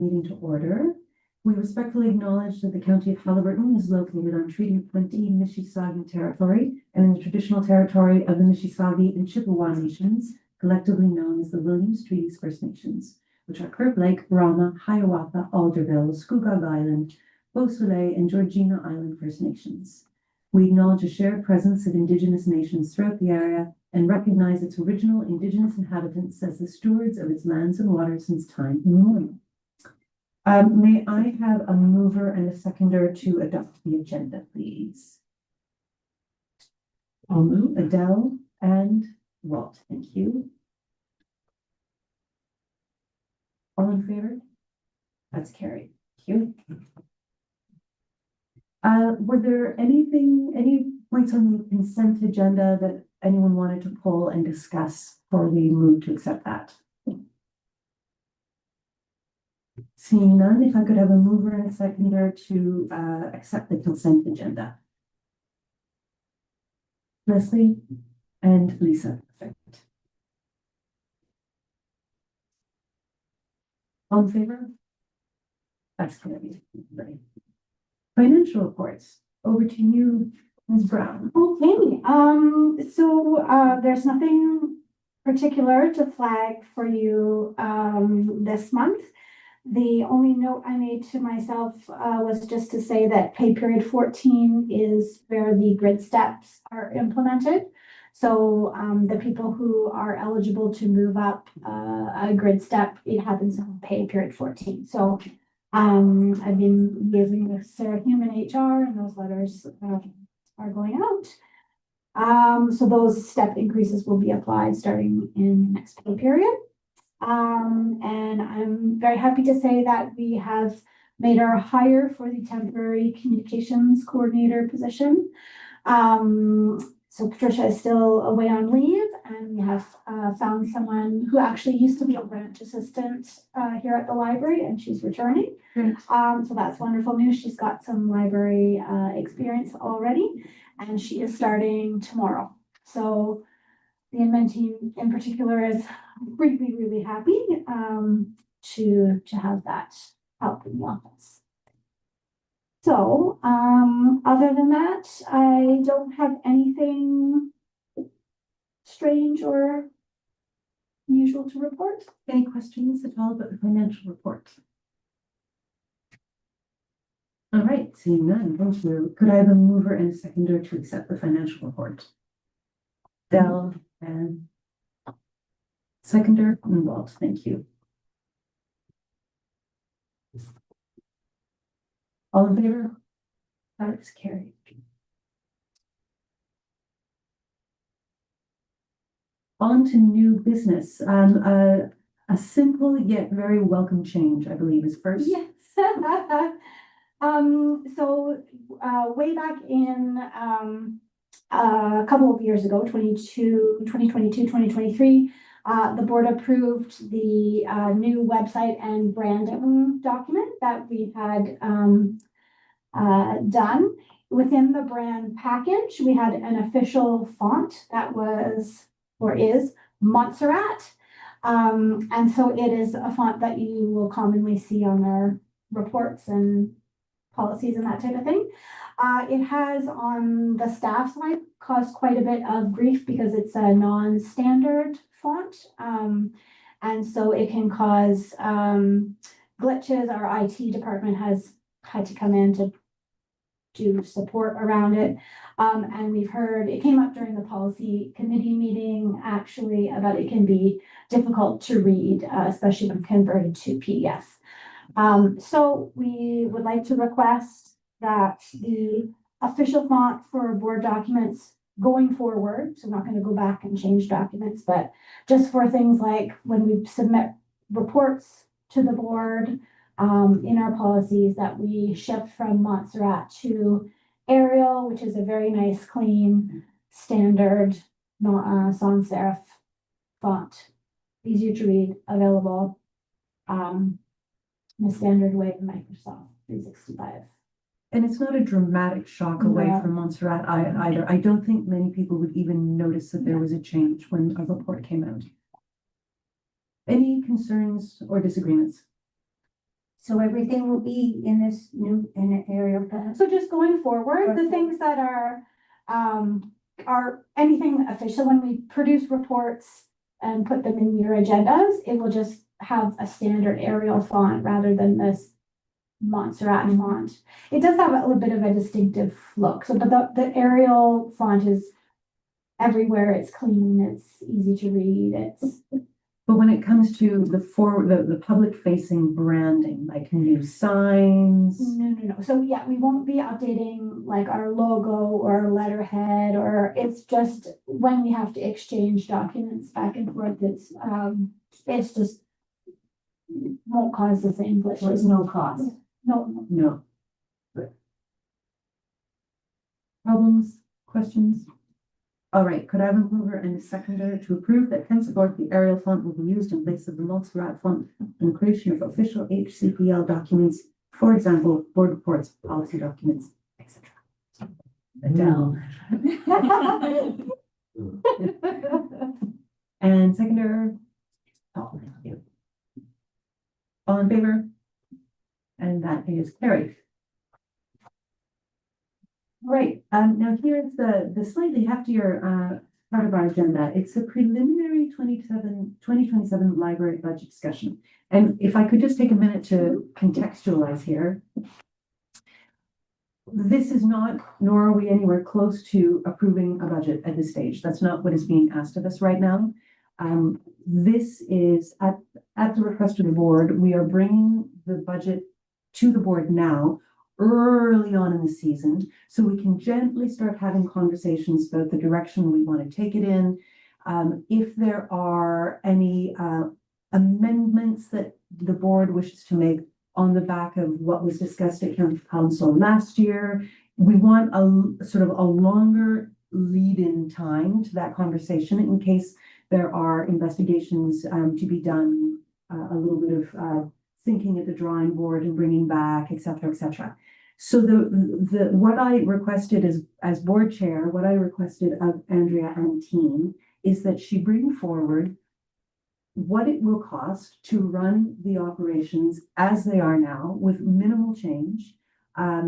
Meeting to order. We respectfully acknowledge that the County of Haliburton is located on Treaty 20 Mississauga territory and in the traditional territory of the Mississauga and Chippewa Nations, collectively known as the Williams Treaties First Nations, which are Curve Lake, Brahma, Hiawatha, Alderville, Scugog Island, Beausoleil, and Georgina Island First Nations. We acknowledge a shared presence of Indigenous nations throughout the area and recognize its original Indigenous inhabitants as the stewards of its lands and waters since time immemorial. May I have a mover and a seconder to adopt the agenda, please? I'll move. Adele and Walt, thank you. All in favor? That's carried. Thank you. Were there any points on the consent agenda that anyone wanted to pull and discuss before we move to accept that? Seeing none, if I could have a mover and a seconder to accept the consent agenda. Leslie and Lisa. Perfect. All in favor? That's going to be great. Financial reports. Over to you, Ms. Brown. Okay. So there's nothing particular to flag for you this month. The only note I made to myself was just to say that pay period 14 is where the grid steps are implemented. So the people who are eligible to move up a grid step, it happens on pay period 14. So I've been liaising with Sarah Human HR, and those letters are going out. So those step increases will be applied starting in the next pay period. And I'm very happy to say that we have made our hire for the temporary communications coordinator position. So Patricia is still away on leave, and we have found someone who actually used to be a branch assistant here at the library, and she's returning. So that's wonderful news. She's got some library experience already, and she is starting tomorrow. So the admin team in particular is really, really happy to have that help in the office. So, other than that, I don't have anything strange or unusual to report. Any questions at all about the financial report? All right, seeing none, thank you. Could I have a mover and a seconder to accept the financial report? Dell and seconder and Walt, thank you. All in favor? That is carried. On to new business. A simple yet very welcome change, I believe, is first. Yes. So way back in a couple of years ago, 2022, 2023, the board approved the new website and branding document that we had done. Within the brand package, we had an official font that was or is Montserrat. And so it is a font that you will commonly see on our reports and policies and that type of thing. It has on the staff side caused quite a bit of grief because it's a non-standard font. And so it can cause glitches. Our IT department has had to come in to do support around it. And we've heard, it came up during the policy committee meeting actually, about it can be difficult to read, especially when converted to PDF. So we would like to request that the official font for board documents going forward, so I'm not going to go back and change documents, but just for things like when we submit reports to the board in our policies, that we shift from Montserrat to Arial, which is a very nice, clean, standard sans serif font, easier to read, available in a standard way in Microsoft 365. And it's not a dramatic shock away from Montserrat either. I don't think many people would even notice that there was a change when a report came out. Any concerns or disagreements? So everything will be in this new, in an aerial plan. So just going forward, the things that are anything official, when we produce reports and put them in your agendas, it will just have a standard Arial font rather than this Montserrat font. It does have a little bit of a distinctive look. So, but the Arial font is everywhere. It's clean. It's easy to read. It's But when it comes to the public facing branding, like new signs, no. So yeah, we won't be updating like our logo or letterhead, or it's just when we have to exchange documents back and forth, it's just won't cause the same glitches. There's no cost. No. no. Problems, questions? All right, could I have a mover and a seconder to approve that henceforth the Arial font will be used in place of the Montserrat font in the creation of official HCPL documents, for example, board reports, policy documents, etc. Adele. And seconder? Oh, thank you. All in favor? And that is carried. Right, now here's the slightly heftier part of our agenda. It's a preliminary 2027 library budget discussion. And if I could just take a minute to contextualize here. This is not, nor are we anywhere close to approving a budget at this stage. That's not what is being asked of us right now. This is at the request of the board. We are bringing the budget to the board now, early on in the season, so we can gently start having conversations about the direction we want to take it in. If there are any amendments that the board wishes to make on the back of what was discussed at County Council last year, we want a sort of a longer lead-in time to that conversation in case there are investigations to be done, a little bit of thinking at the drawing board and bringing back, et cetera. So what I requested as board chair, what I requested of Andrea and team is that she bring forward what it will cost to run the operations as they are now with minimal change. Now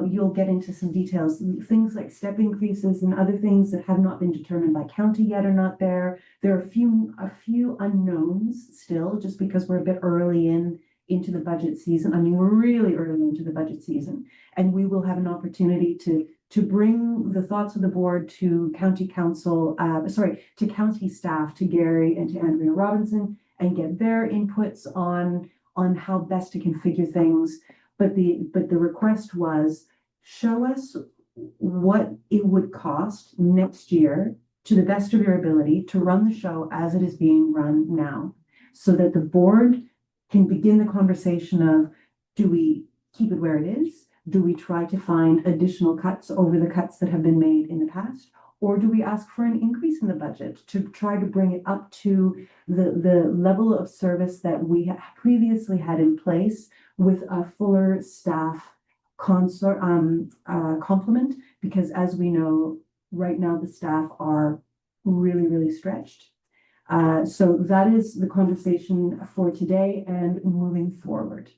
you'll get into some details, things like step increases and other things that have not been determined by county yet are not there. There are a few unknowns still, just because we're a bit early into the budget season. I mean, we're really early into the budget season, and we will have an opportunity to bring the thoughts of the board to county council, to county staff, to Gary and to Andrea Robinson, and get their inputs on how best to configure things. But the request was, show us what it would cost next year to the best of your ability to run the show as it is being run now, so that the board can begin the conversation of, do we keep it where it is? Do we try to find additional cuts over the cuts that have been made in the past? Or do we ask for an increase in the budget to try to bring it up to the level of service that we previously had in place with a fuller staff complement? Because as we know, right now the staff are really, really stretched. So that is the conversation for today and moving forward.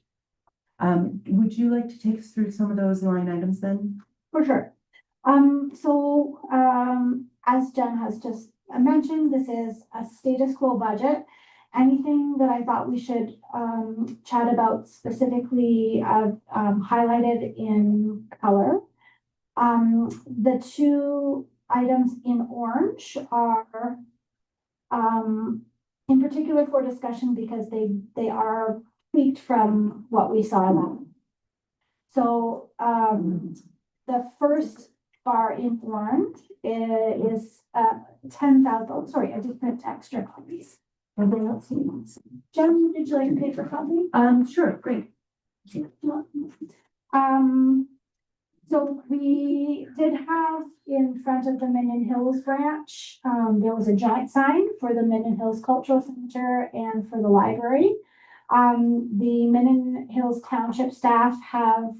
Would you like to take us through some of those line items then? For sure. As Jen has just mentioned, this is a status quo budget. Anything that I thought we should chat about specifically, I've highlighted in color. The two items in orange are in particular for discussion because they are tweaked from what we saw then. So the first bar in orange is 10,000. Oh, sorry, I did print extra copies. Everybody else sees. Jen, did you like a paper copy? Sure, great. So we did have in front of the Minden Hills branch, there was a giant sign for the Minden Hills Cultural Center and for the library. The Minden Hills Township staff have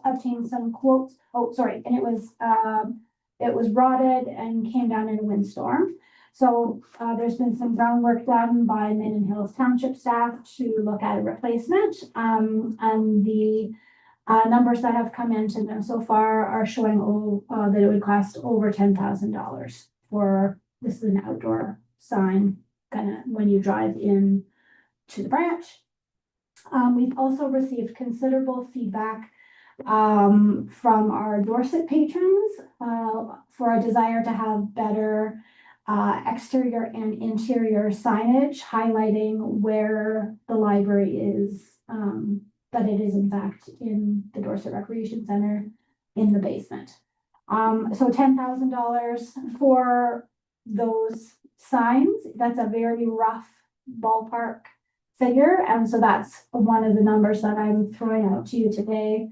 obtained some quotes. Oh, sorry, and it was rotted and came down in a windstorm. So there's been some groundwork done by Minden Hills Township staff to look at a replacement. And the numbers that have come into them so far are showing that it would cost over $10,000 for, this is an outdoor sign, kind of when you drive in to the branch. We've also received considerable feedback from our Dorset patrons for a desire to have better exterior and interior signage highlighting where the library is, that it is in fact in the Dorset Recreation Center in the basement. So $10,000 for those signs, that's a very rough ballpark figure. And so that's one of the numbers that I'm throwing out to you today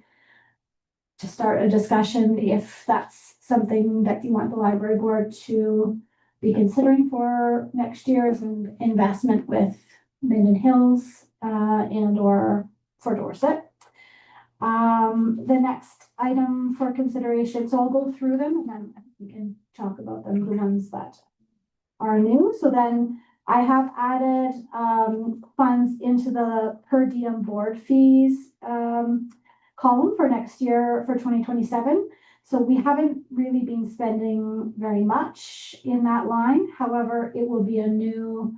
to start a discussion if that's something that you want the library board to be considering for next year's investment with Minden Hills and or for Dorset. The next item for consideration, so I'll go through them and then we can talk about them, the ones that are new. So then I have added funds into the per diem board fees column for next year for 2027. So we haven't really been spending very much in that line. However, it will be a new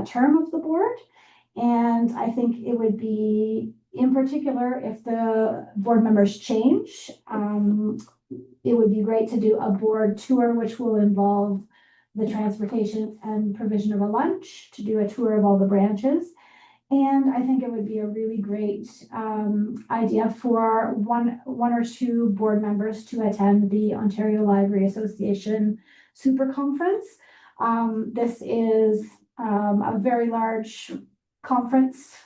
term of the board. And I think it would be, in particular, if the board members change, it would be great to do a board tour, which will involve the transportation and provision of a lunch, to do a tour of all the branches. And I think it would be a really great idea for one or two board members to attend the Ontario Library Association Super Conference. This is a very large conference.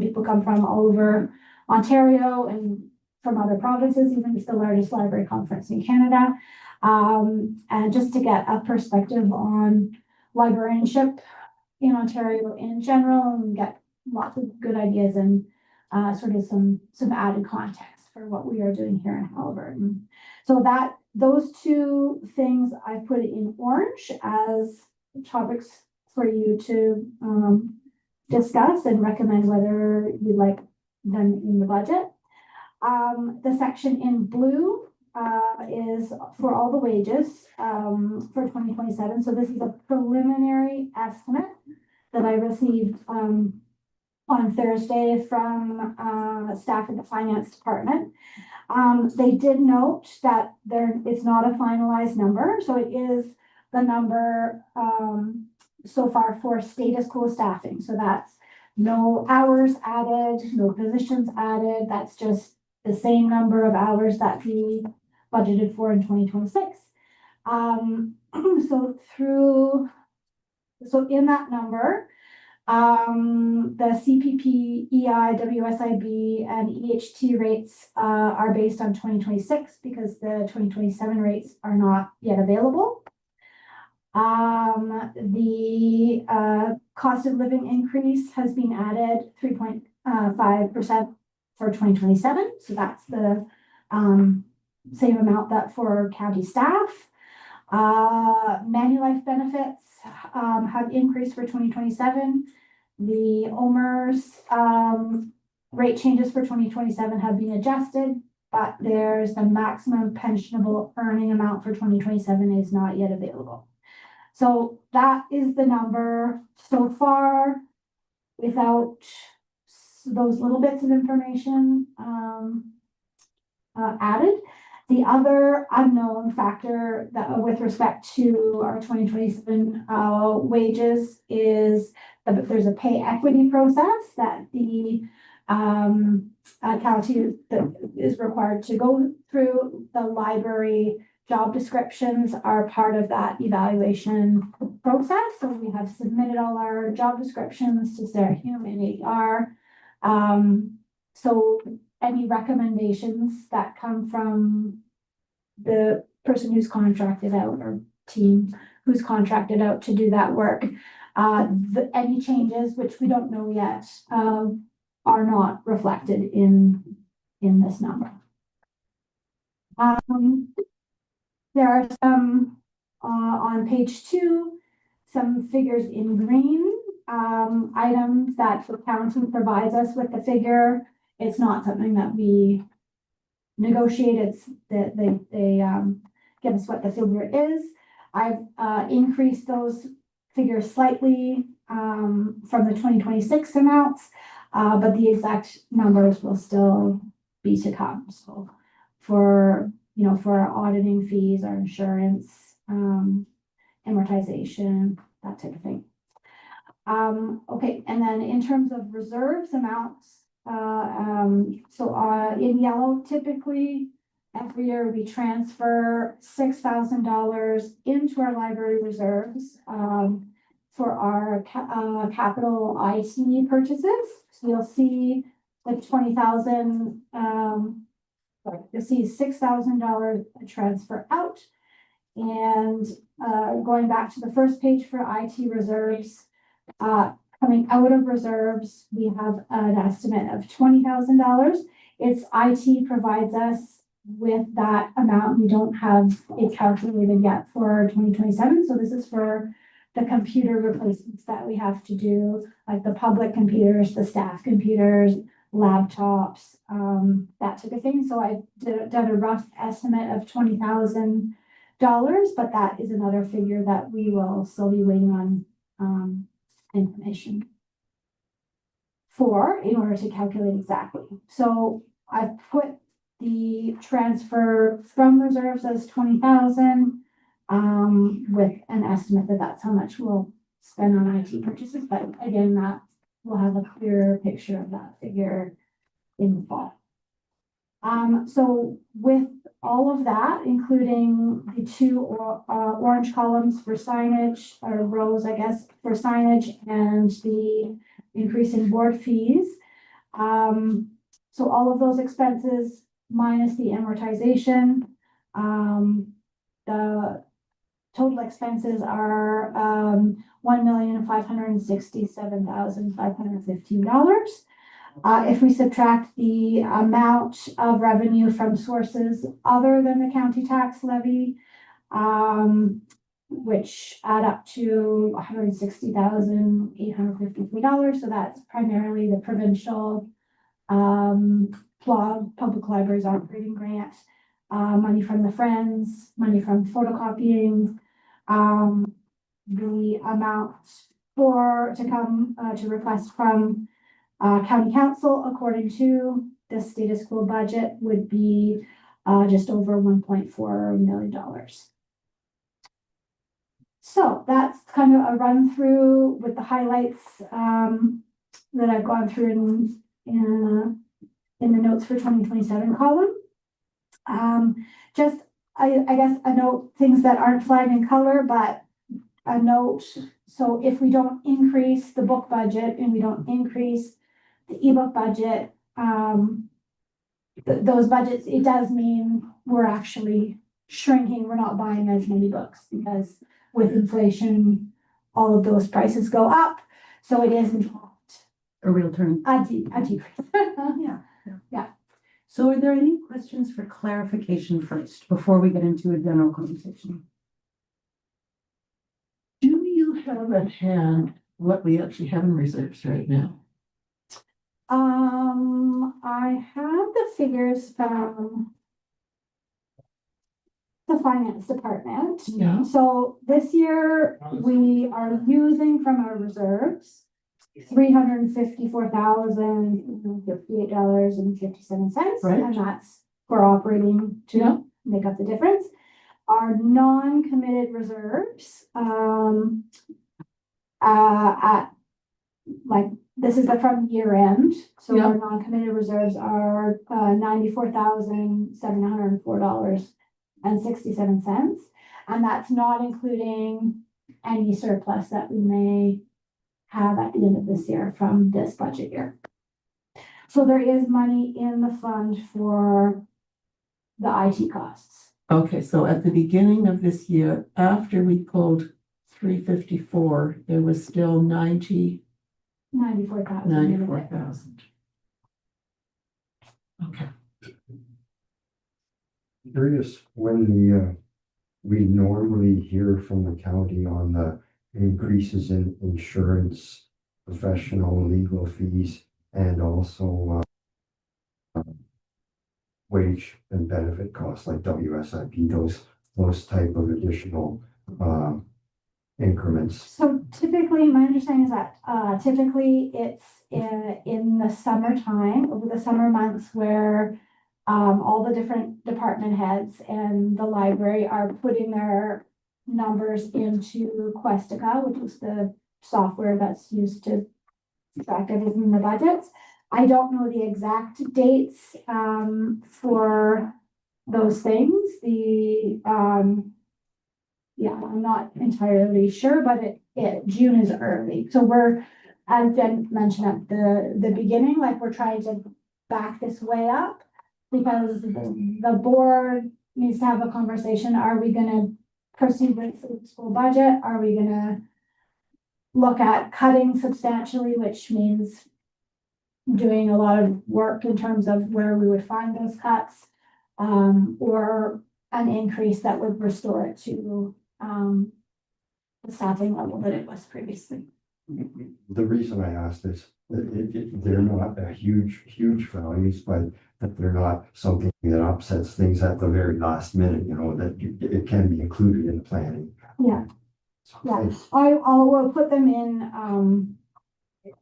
People come from all over Ontario and from other provinces, even it's the largest library conference in Canada. And just to get a perspective on librarianship in Ontario in general and get lots of good ideas and sort of some added context for what we are doing here in Haliburton. So that those two things I put in orange as topics for you to discuss and recommend whether you'd like them in the budget. The section in blue is for all the wages for 2027. So this is a preliminary estimate that I received on Thursday from staff in the finance department. They did note that it's not a finalized number, so it is the number so far for status quo staffing. So that's no hours added, no positions added. That's just the same number of hours that we budgeted for in 2026. So in that number, the CPP, EI, WSIB, and EHT rates are based on 2026 because the 2027 rates are not yet available. The cost of living increase has been added 3.5% for 2027. So that's the same amount that for county staff. Manulife benefits have increased for 2027. The OMERS rate changes for 2027 have been adjusted, but there's the maximum pensionable earning amount for 2027 is not yet available. So that is the number so far without those little bits of information added. The other unknown factor that with respect to our 2027 wages is that there's a pay equity process that the county is required to go through. The library job descriptions are part of that evaluation process. So we have submitted all our job descriptions to Sarah Hume and AR. So any recommendations that come from the person who's contracted out or team who's contracted out to do that work, any changes, which we don't know yet, are not reflected in this number. There are some on page 2, some figures in green, items that the county provides us with the figure. It's not something that we negotiate, it's that they give us what the figure is. I've increased those figures slightly from the 2026 amounts, but the exact numbers will still be to come. So for, you know, for our auditing fees, our insurance, amortization, that type of thing. Okay, and then in terms of reserves amounts, in yellow, typically every year we transfer $6,000 into our library reserves for our capital IT purchases. So you'll see the 20,000. You'll see $6,000 transfer out, and going back to the first page for IT reserves. Coming out of reserves, we have an estimate of $20,000. It's IT provides us with that amount. We don't have it calculated yet for 2027. So this is for the computer replacements that we have to do, like the public computers, the staff computers, laptops, that type of thing. So I've done a rough estimate of $20,000, but that is another figure that we will still be waiting on information for in order to calculate exactly. So I've put the transfer from reserves as 20,000 with an estimate that that's how much we'll spend on IT purchases. But again, that we'll have a clearer picture of that figure in the fall. So with all of that, including the two orange columns for signage, or rows, I guess, for signage, and the increase in board fees. So all of those expenses minus the amortization, the total expenses are $1,567,515. If we subtract the amount of revenue from sources other than the county tax levy, which add up to $160,853. So that's primarily the provincial PLOG, Public Libraries Operating Grant, money from the Friends, money from photocopying, the amount to request from county council, according to the status quo budget, would be just over $1.4 million. So that's kind of a run through with the highlights that I've gone through in the notes for 2027 column. Just I guess a note, things that aren't flagged in color, but a note. So if we don't increase the book budget and we don't increase the ebook budget, those budgets, it does mean we're actually shrinking. We're not buying as many books because with inflation, all of those prices go up. So it is in fact A real turn. a decrease. Yeah. So are there any questions for clarification first before we get into a general conversation? Do you have at hand what we actually have in reserves right now? I have the figures from the finance department. Yeah. So this year we are using from our reserves $354,058.57. Right. And that's for operating to make up the difference. Our non-committed reserves, this is from year end. So our non-committed reserves are $94,704.67. And that's not including any surplus that we may have at the end of this year from this budget year. So there is money in the fund for the IT costs. Okay, so at the beginning of this year, after we pulled 354, there was still 94,000. Okay. Curious when we normally hear from the county on the increases in insurance, professional legal fees, and also wage and benefit costs like WSIP, those type of additional increments. So typically, my understanding is that typically it's in the summertime, over the summer months where all the different department heads and the library are putting their numbers into Questica, which is the software that's used to track everything in the budgets. I don't know the exact dates for those things. Yeah, I'm not entirely sure, but June is early. So as Jen mentioned at the beginning, like we're trying to back this way up because the board needs to have a conversation. Are we gonna proceed with the school budget? Are we gonna look at cutting substantially, which means doing a lot of work in terms of where we would find those cuts, or an increase that would restore it to the staffing level that it was previously. The reason I asked is that they're not a huge values, but that they're not something that upsets things at the very last minute, you know, that it can be included in the planning. Yeah. So Yeah, will put them in,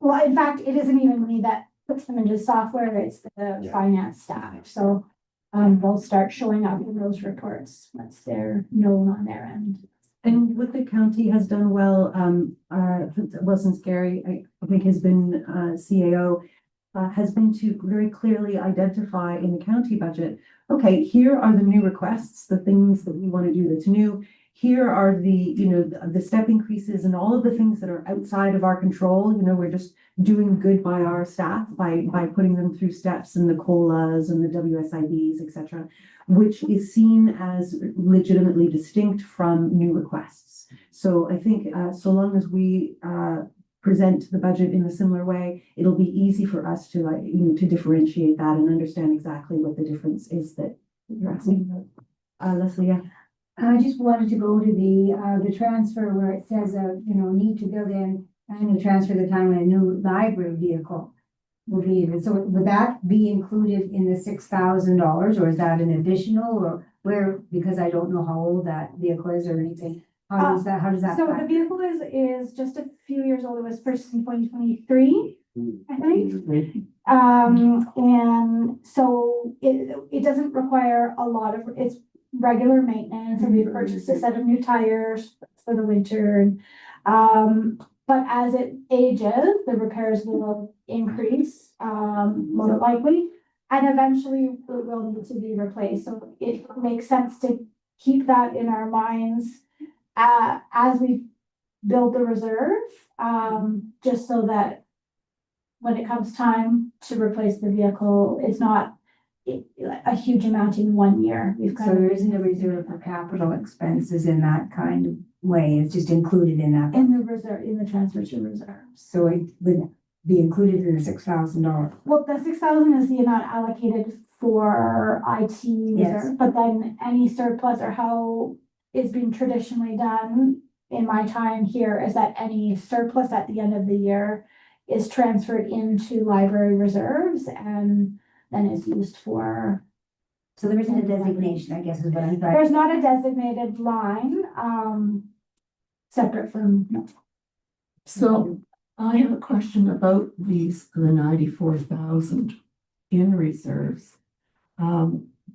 well, in fact, it isn't even me that puts them into software, it's the Yeah. finance staff, so they'll start showing up in those reports once they're known on their end. And what the county has done well, Wilson Scary, I think has been CAO, has been to very clearly identify in the county budget, okay, here are the new requests, the things that we want to do that's new. Here are the step increases and all of the things that are outside of our control. You know, we're just doing good by our staff by putting them through steps and the COLAs and the WSIBs, et cetera, which is seen as legitimately distinct from new requests. So I think so long as we present the budget in a similar way, it'll be easy for us to to differentiate that and understand exactly what the difference is that you're asking about. Leslie, yeah. I just wanted to go to the transfer where it says, need to build in and transfer the time when a new library vehicle will be needed. So would that be included in the $6,000 or is that an additional or where, because I don't know how old that vehicle is or anything. How does that So the vehicle is just a few years old. It was purchased in 2023, I think. And so it doesn't require a lot of, it's regular maintenance, and we've purchased a set of new tires for the winter. And but as it ages, the repairs will increase, more likely, and eventually it will need to be replaced. So it makes sense to keep that in our minds as we build the reserve, just so that when it comes time to replace the vehicle, it's not a huge amount in 1 year. So there isn't a reserve for capital expenses in that kind of way. It's just included in that. In the reserve, in the transfer to reserves. So it would be included in the $6,000. Well, the 6,000 is the amount allocated for IT Yes. reserve, but then any surplus or how it's been traditionally done in my time here is that any surplus at the end of the year is transferred into library reserves and then is used for. So there isn't a designation, I guess is what I'm trying. There's not a designated line, separate from. No. So I have a question about the 94,000 in reserves.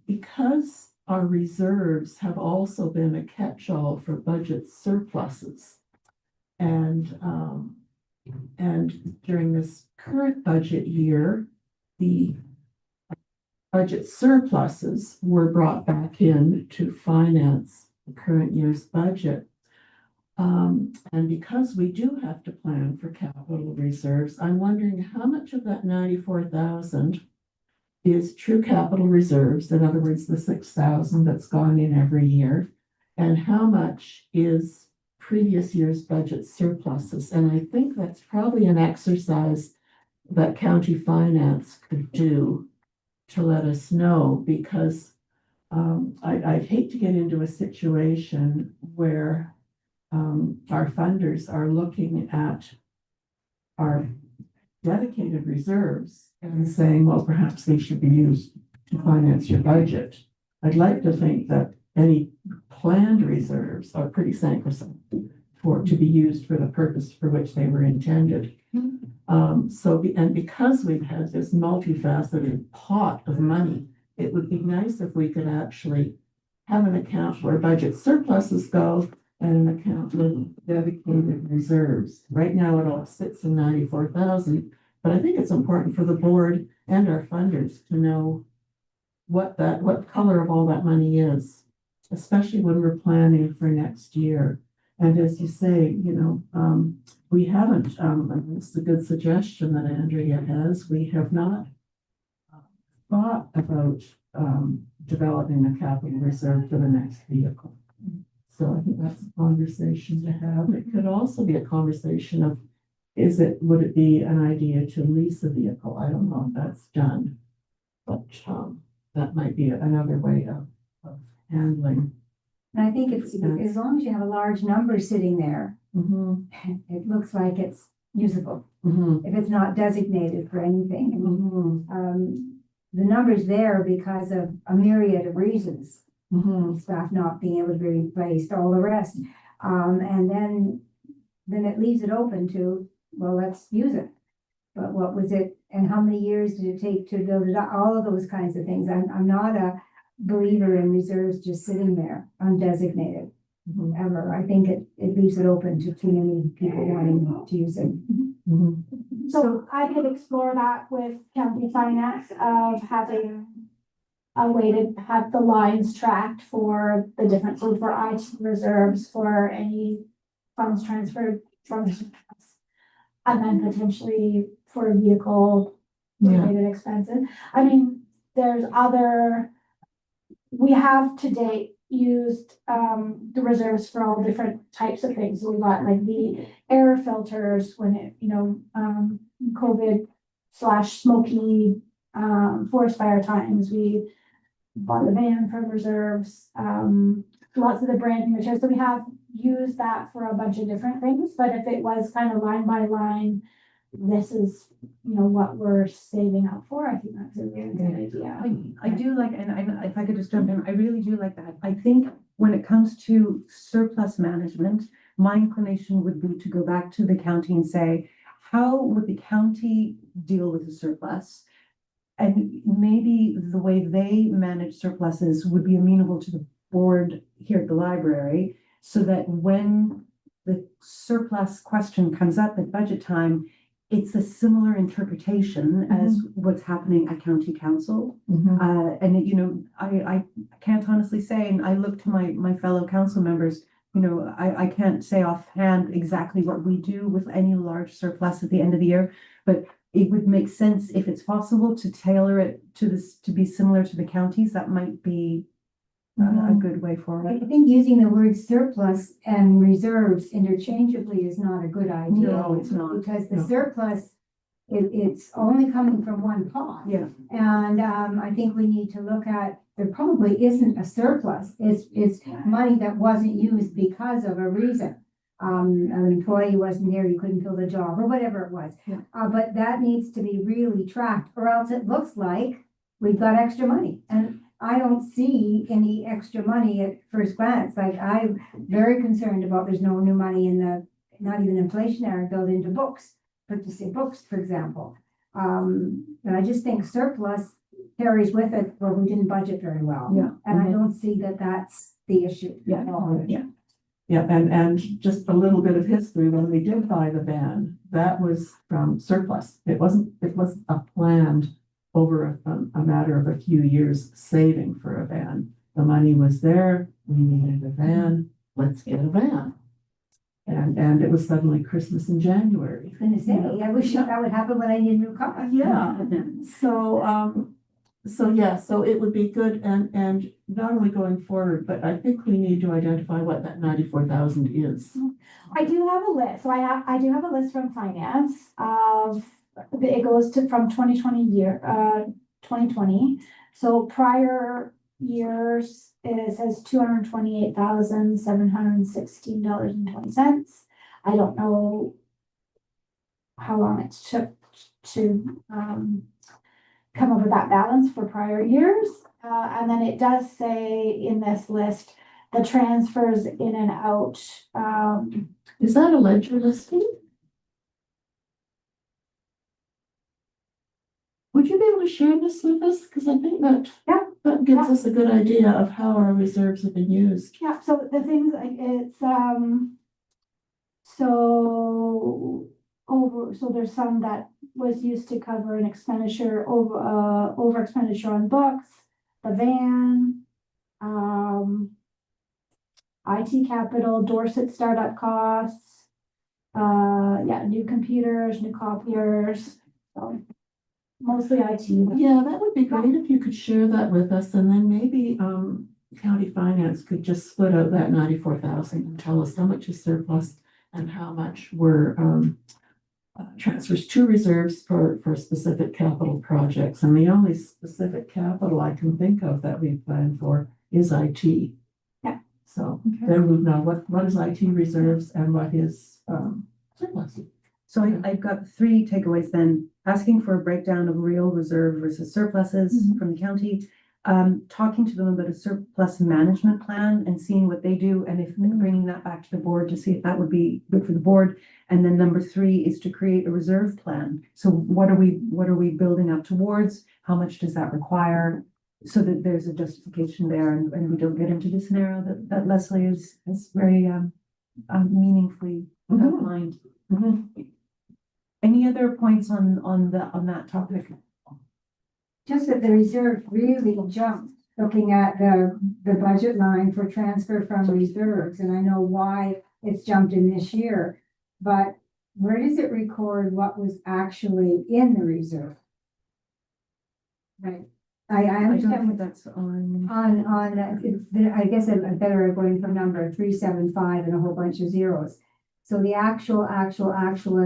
Because our reserves have also been a catch-all for budget surpluses. And during this current budget year, the budget surpluses were brought back in to finance the current year's budget. And because we do have to plan for capital reserves, I'm wondering how much of that 94,000 is true capital reserves, in other words, the 6,000 that's gone in every year, and how much is previous year's budget surpluses. And I think that's probably an exercise that county finance could do to let us know, because I'd hate to get into a situation where our funders are looking at our dedicated reserves and saying, well, perhaps they should be used to finance your budget. I'd like to think that any planned reserves are pretty sacrosanct to be used for the purpose for which they were intended. And because we've had this multifaceted pot of money, it would be nice if we could actually have an account where budget surpluses go and an account with dedicated reserves. Right now, it all sits in 94,000, but I think it's important for the board and our funders to know what color of all that money is, especially when we're planning for next year. And as you say, we haven't, it's a good suggestion that Andrea has, we have not thought about developing a capital reserve for the next vehicle. So I think that's a conversation to have. It could also be a conversation of, would it be an idea to lease a vehicle? I don't know if that's done, but that might be another way of handling. And I think it's, as long as you have a large number sitting there, Mm-hmm. it looks like it's usable. Mm-hmm. If it's not designated for anything. Mm-hmm. The number's there because of a myriad of reasons. Mm-hmm. Staff not being able to be replaced, all the rest. And then it leaves it open to, well, let's use it. But what was it, and how many years did it take to build it up? All of those kinds of things. I'm not a believer in reserves just sitting there undesignated. Mm-hmm. Ever. I think it leaves it open to too many people wanting to use it. Mm-hmm. So I could explore that with county finance of having a way to have the lines tracked for the different, so for IT reserves, for any funds transferred from and then potentially for vehicle related expenses. I mean, we have to date used the reserves for all different types of things. So we got like the air filters when it, COVID / smoky forest fire times. We bought the van for reserves, lots of the branding materials. So we have used that for a bunch of different things, but if it was kind of line by line, this is, what we're saving up for, I think that's a really good idea. I do like, and if I could just jump in, I really do like that. I think when it comes to surplus management, my inclination would be to go back to the county and say, how would the county deal with the surplus? And maybe the way they manage surpluses would be amenable to the board here at the library, so that when the surplus question comes up at budget time, it's a similar interpretation as what's happening at county council. And I can't honestly say, and I look to my fellow council members, I can't say offhand exactly what we do with any large surplus at the end of the year, but it would make sense if it's possible to tailor it to be similar to the counties. That might be a good way I forward. think using the word surplus and reserves interchangeably is not a good idea. No, it's not. Because the No. surplus, it's only coming from one pot. Yeah. And I think we need to look at, there probably isn't a surplus. It's money that wasn't used because of a reason. An employee wasn't there, you couldn't fill the job, or whatever it was. Yeah. But that needs to be really tracked, or else it looks like we've got extra money. And I don't see any extra money at first glance. Like, I'm very concerned about there's no new money in not even inflationary built into books, but to say books, for example. And I just think surplus carries with it, well, we didn't budget very well. Yeah. And I don't see that that's the issue. Yeah. at all. Yeah. Yeah, and just a little bit of history, when we did buy the van, that was from surplus. It wasn't a planned over a matter of a few years saving for a van. The money was there, we needed a van, let's get a van. And it was suddenly Christmas in January. I was gonna say, I wish that would happen when I need a new car. Yeah, so it would be good and not only going forward, but I think we need to identify what that 94,000 is. I do have a list. So I do have a list from finance of, it goes to from 2020 year, 2020. So prior years, it says $228,716.20. I don't know how long it took to come up with that balance for prior years. And then it does say in this list, the transfers in and out. Is that a ledger listing? Would you be able to share this with us? Because I think that Yeah. that gives us a good idea of how our reserves have been used. Yeah, so the things, it's, so there's some that was used to cover an expenditure over expenditure on books, the van, IT capital, Dorset startup costs, yeah, new computers, new copiers, so mostly IT. Yeah, that would be great if you could share that with us, and then maybe county finance could just split out that 94,000 and tell us how much is surplus and how much were transfers to reserves for specific capital projects. And the only specific capital I can think of that we've planned for is IT. Yeah. So then we know what is IT reserves and what is surplus. So I've got three takeaways then, asking for a breakdown of real reserve versus surpluses from the county. Talking to them about a surplus management plan and seeing what they do, and if bringing that back to the board to see if that would be good for the board. And then number three is to create a reserve plan. So what are we building up towards? How much does that require? So that there's a justification there, and we don't get into the scenario that Leslie is very meaningfully outlined. Any other points on that topic? Just that the reserve really jumped, looking at the budget line for transfer from reserves, and I know why it's jumped in this year. But where does it record what was actually in the reserve? Right, I I don't understand think that's on. I guess I better going from number 375 and a whole bunch of zeros. So the actual, and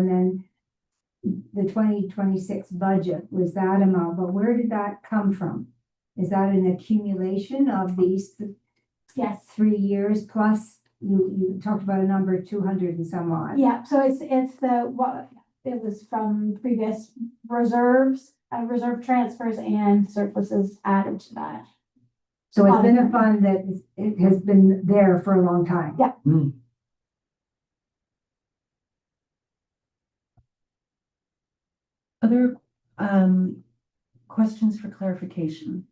then the 2026 budget was that amount, but where did that come from? Is that an accumulation of these Yes. 3 years plus you talked about a number 200 and some odd? Yeah, so it's what it was from previous reserves, reserve transfers and surpluses added to that. So it's been a fund that it has been there for a long time. Yeah. Other questions for clarification?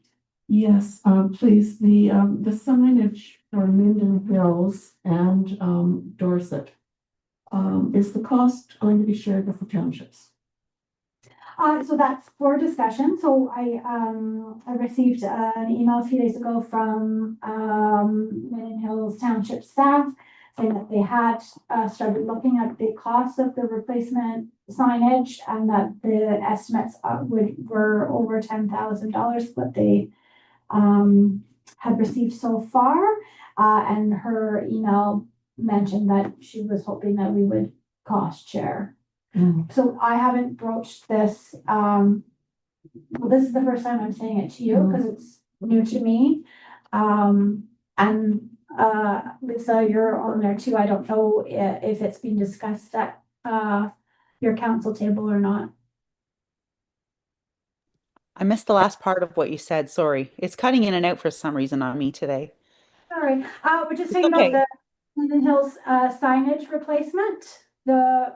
Yes, please, the signage for Minden Hills and Dorset. Is the cost going to be shared with the townships? So that's for discussion. So I received an email a few days ago from Minden Hills Township staff saying that they had started looking at the cost of the replacement signage and that the estimates were over $10,000 what they had received so far. And her email mentioned that she was hoping that we would cost share. So I haven't broached this. Well, this is the first time I'm saying it to you because it's new to me. And Lisa, you're on there too. I don't know if it's been discussed at your council table or not. I missed the last part of what you said. Sorry. It's cutting in and out for some reason on me today. Sorry. We're just saying Okay. about the Minden Hills signage replacement. So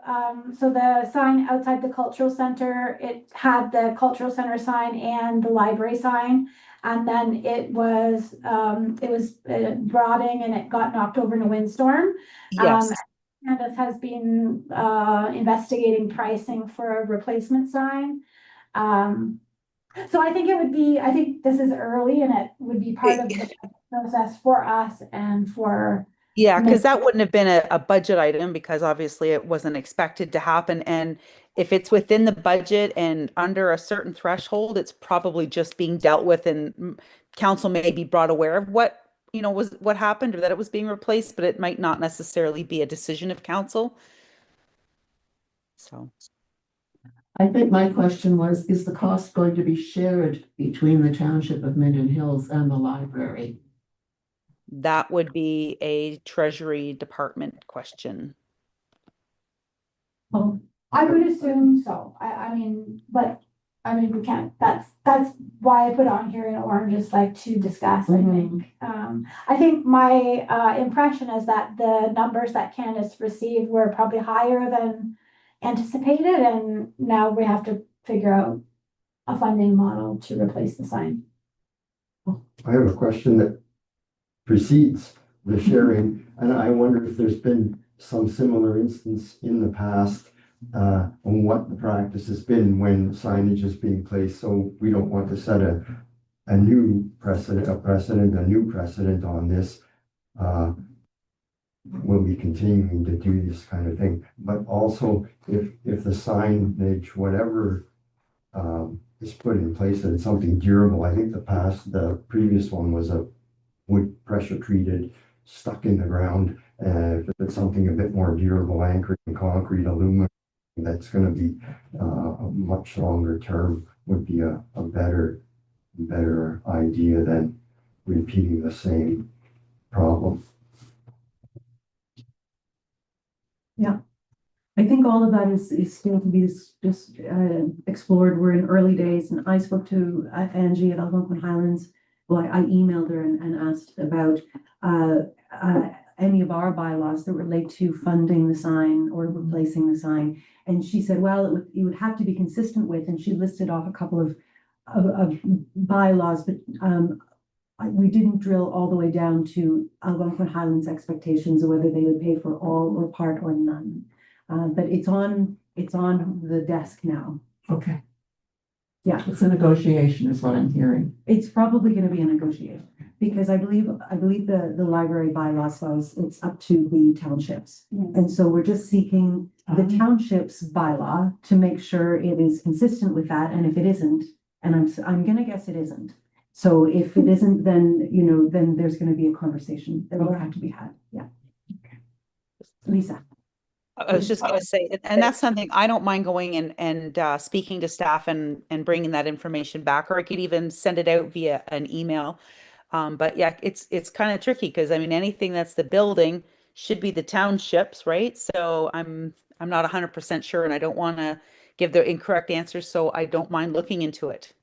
the sign outside the cultural center, it had the cultural center sign and the library sign. And then it was rotting and it got knocked over in a windstorm. Yes. Candace has been investigating pricing for a replacement sign. So I think this is early and it would be part of the process for us and for. Yeah, because that wouldn't have been a budget item because obviously it wasn't expected to happen. And if it's within the budget and under a certain threshold, it's probably just being dealt with and council may be brought aware of what, was what happened or that it was being replaced, but it might not necessarily be a decision of council. So. I think my question was, is the cost going to be shared between the township of Minden Hills and the library? That would be a Treasury Department question. Oh, I would assume so. I mean, but, I mean, we can't, that's why I put on here in orange, just like to discuss, I Mhm. think. I think my, impression is that the numbers that Candace received were probably higher than anticipated, and now we have to figure out a funding model to replace the sign. I have a question that precedes the sharing, and I wonder if there's been some similar instance in the past on what the practice has been when signage is being placed, so we don't want to set a new precedent on this. We'll be continuing to do this kind of thing, but also if the signage, whatever is put in place, that it's something durable. I think the previous one was a wood pressure treated, stuck in the ground. If it's something a bit more durable, anchored in concrete, aluminum, that's going to be a much longer term, would be a better idea than repeating the same problem. I think all of that is still to be just explored. We're in early days, and I spoke to Angie at Algonquin Highlands. Well, I emailed her and asked about any of our bylaws that relate to funding the sign or replacing the sign. And she said, well, it would have to be consistent with, and she listed off a couple of bylaws, but we didn't drill all the way down to Algonquin Highlands expectations of whether they would pay for all or part or none. But it's on the desk now. Okay. Yeah. It's a negotiation is what I'm hearing. It's probably going to be a negotiation because I believe the library bylaw says it's up to the townships. And so we're just seeking the township's bylaw to make sure it is consistent with that. And if it isn't, and I'm going to guess it isn't. So if it isn't, then, then there's going to be a conversation that will have to be had. Yeah. Lisa. I was just gonna say, and that's something I don't mind going and speaking to staff and bringing that information back, or I could even send it out via an email. But yeah, it's kind of tricky because I mean, anything that's the building should be the townships, right? So I'm not 100% sure, and I don't want to give the incorrect answers, so I don't mind looking into it.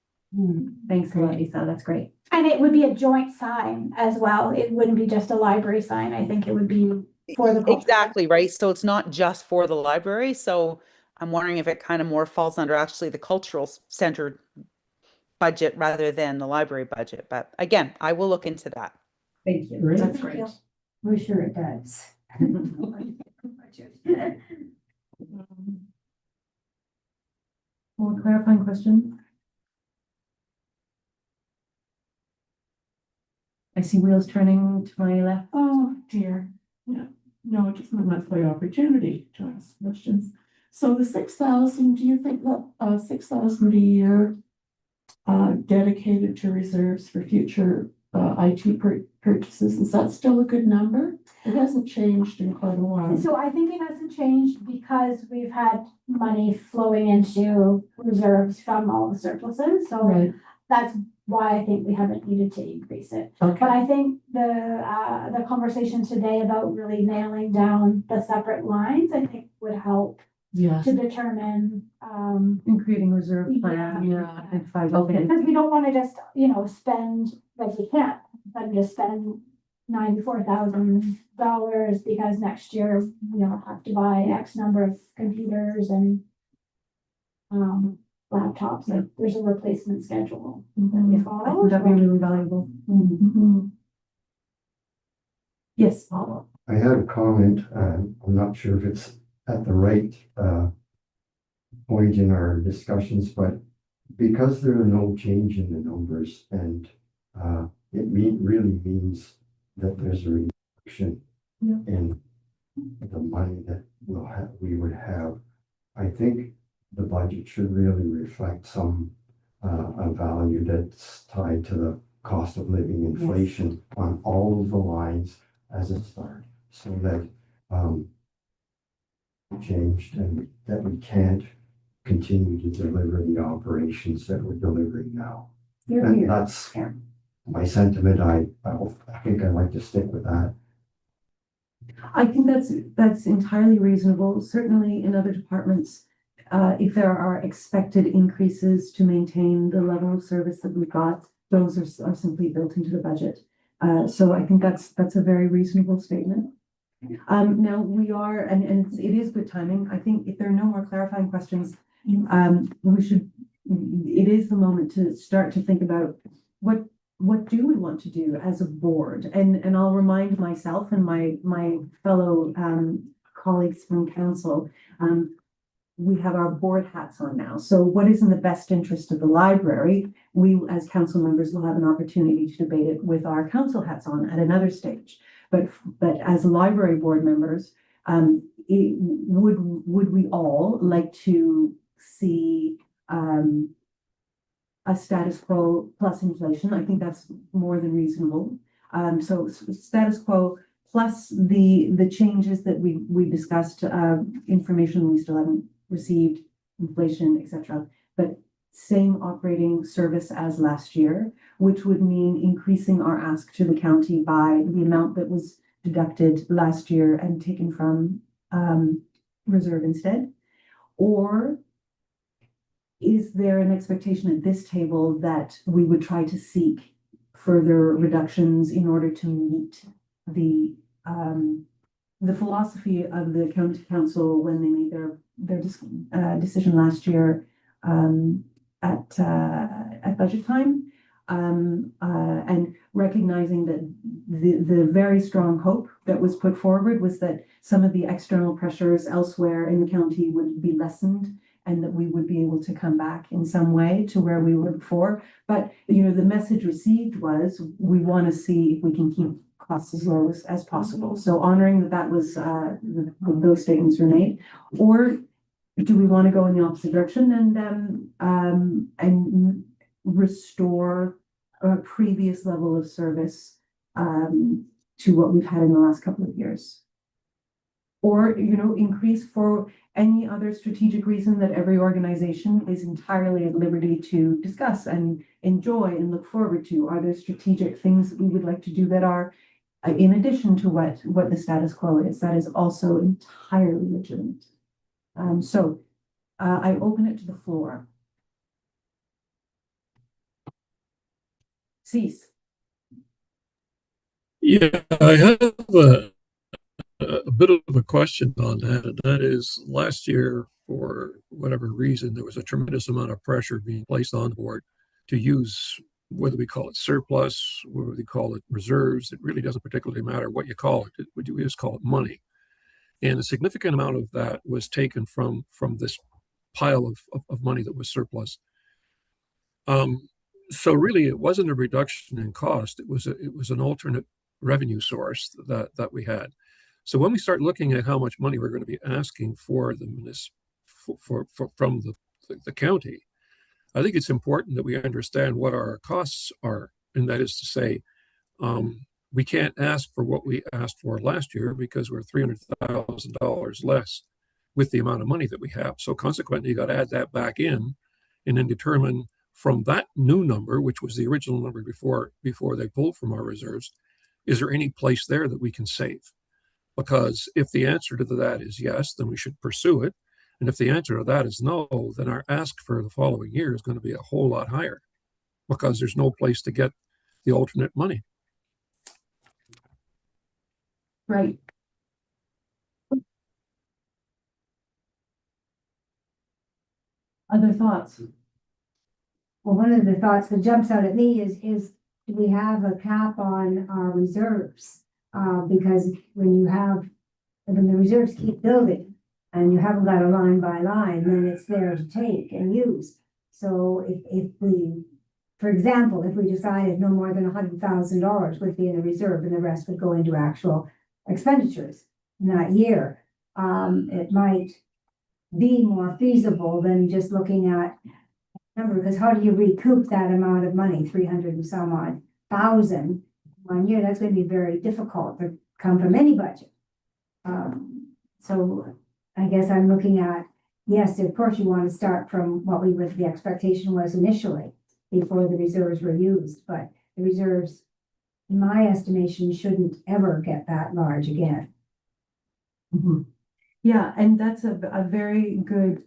Thanks a lot, Lisa. That's great. And it would be a joint sign as well. It wouldn't be just a library sign. I think it would be for the public. Exactly, right? So it's not just for the library. So I'm wondering if it kind of more falls under actually the cultural center budget rather than the library budget. But again, I will look into that. Thank you. Great. That's great. We're sure it does. More clarifying question? I see wheels turning to my left. Oh, dear. Yeah, no, just not enough the opportunity to ask questions. So the 6,000, do you think that 6,000 a year dedicated to reserves for future IT purchases, is that still a good number? It hasn't changed in quite a while. So I think it hasn't changed because we've had money flowing into reserves from all the surpluses. So Right, that's why I think we haven't needed to increase it. But okay, I think the conversation today about really nailing down the separate lines, I think would help yes, to determine, In creating reserve plan. Yeah. Identify Okay. because we don't want to just, spend, like we can't, then just spend $94,000 because next year, have to buy X number of computers and laptops, like there's a replacement schedule. that we I follow, think that'd be so- really valuable. Mhm. Yes, Paul. I had a comment, I'm not sure if it's at the right point in our discussions, but because there are no change in the numbers and it really means that there's a reduction Yeah. in the money that we would have. I think the budget should really reflect some a value that's tied to the cost of living inflation on all of the lines as a start, so that changed and that we can't continue to deliver the operations that we're delivering now. Here, And here. that's Yeah. my sentiment. I think I'd like to stick with that. I think that's entirely reasonable. Certainly in other departments, if there are expected increases to maintain the level of service that we've got, those are simply built into the budget. So I think that's a very reasonable statement. Now we are, and it is good timing. I think if there are no more clarifying questions, it is the moment to start to think about what do we want to do as a board? And I'll remind myself and my fellow colleagues from council, we have our board hats on now. So what is in the best interest of the library? We as council members will have an opportunity to debate it with our council hats on at another stage. But as library board members, would we all like to see a status quo plus inflation? I think that's more than reasonable. So status quo plus the changes that we discussed, information we still haven't received, inflation, etc. But same operating service as last year, which would mean increasing our ask to the county by the amount that was deducted last year and taken from reserve instead. Or is there an expectation at this table that we would try to seek further reductions in order to meet the philosophy of the county council when they made their decision last year at budget time, and recognizing that the very strong hope that was put forward was that some of the external pressures elsewhere in the county would be lessened and that we would be able to come back in some way to where we were before. But, the message received was, we want to see if we can keep costs as low as possible. So honoring that was, those statements were made. Or do we want to go in the opposite direction and restore a previous level of service to what we've had in the last couple of years? Or, increase for any other strategic reason that every organization is entirely at liberty to discuss and enjoy and look forward to. Are there strategic things that we would like to do that are in addition to what the status quo is? That is also entirely legitimate. So I open it to the floor. Cease. Yeah, I have a bit of a question on that, and that is last year, for whatever reason, there was a tremendous amount of pressure being placed on the board to use, whether we call it surplus, whether we call it reserves, it really doesn't particularly matter what you call it. We just call it money. And a significant amount of that was taken from this pile of money that was surplus. So really, it wasn't a reduction in cost. It was an alternate revenue source that we had. So when we start looking at how much money we're going to be asking for from the county, I think it's important that we understand what our costs are. And that is to say, we can't ask for what we asked for last year because we're $300,000 less with the amount of money that we have. So consequently, you got to add that back in and then determine from that new number, which was the original number before they pulled from our reserves, is there any place there that we can save? Because if the answer to that is yes, then we should pursue it. And if the answer to that is no, then our ask for the following year is going to be a whole lot higher because there's no place to get the alternate money. Right. Other thoughts? Well, one of the thoughts that jumps out at me is do we have a cap on our reserves? Because when the reserves keep building and you haven't got a line by line, then it's there to take and use. So if we, for example, if we decided no more than $100,000 would be in a reserve and the rest would go into actual expenditures in that year, it might be more feasible than just looking at number, because how do you recoup that amount of money, 300 and some odd thousand 1 year? That's going to be very difficult to come from any budget. So I guess I'm looking at yes, of course, you want to start from what the expectation was initially before the reserves were used, but the reserves, in my estimation, shouldn't ever get that large again. Mhm. Yeah, and that's a very good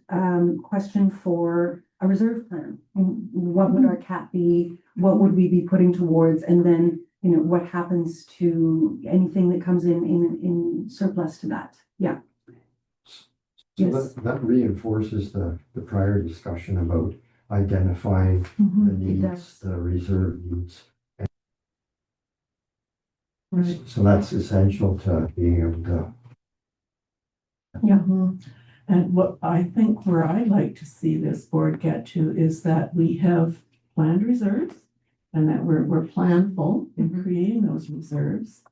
question for a reserve plan. And what would our cap be? What would we be putting towards? And then, you know, what happens to anything that comes in surplus to that? Yeah. So Yes. that reinforces the prior discussion about identifying the Mhm, it needs, does. the reserve needs. Right. So that's essential to being able to. Yeah. Mhm. And what I think where I like to see this board get to is that we have planned reserves and that we're planful in Mhm. creating those reserves.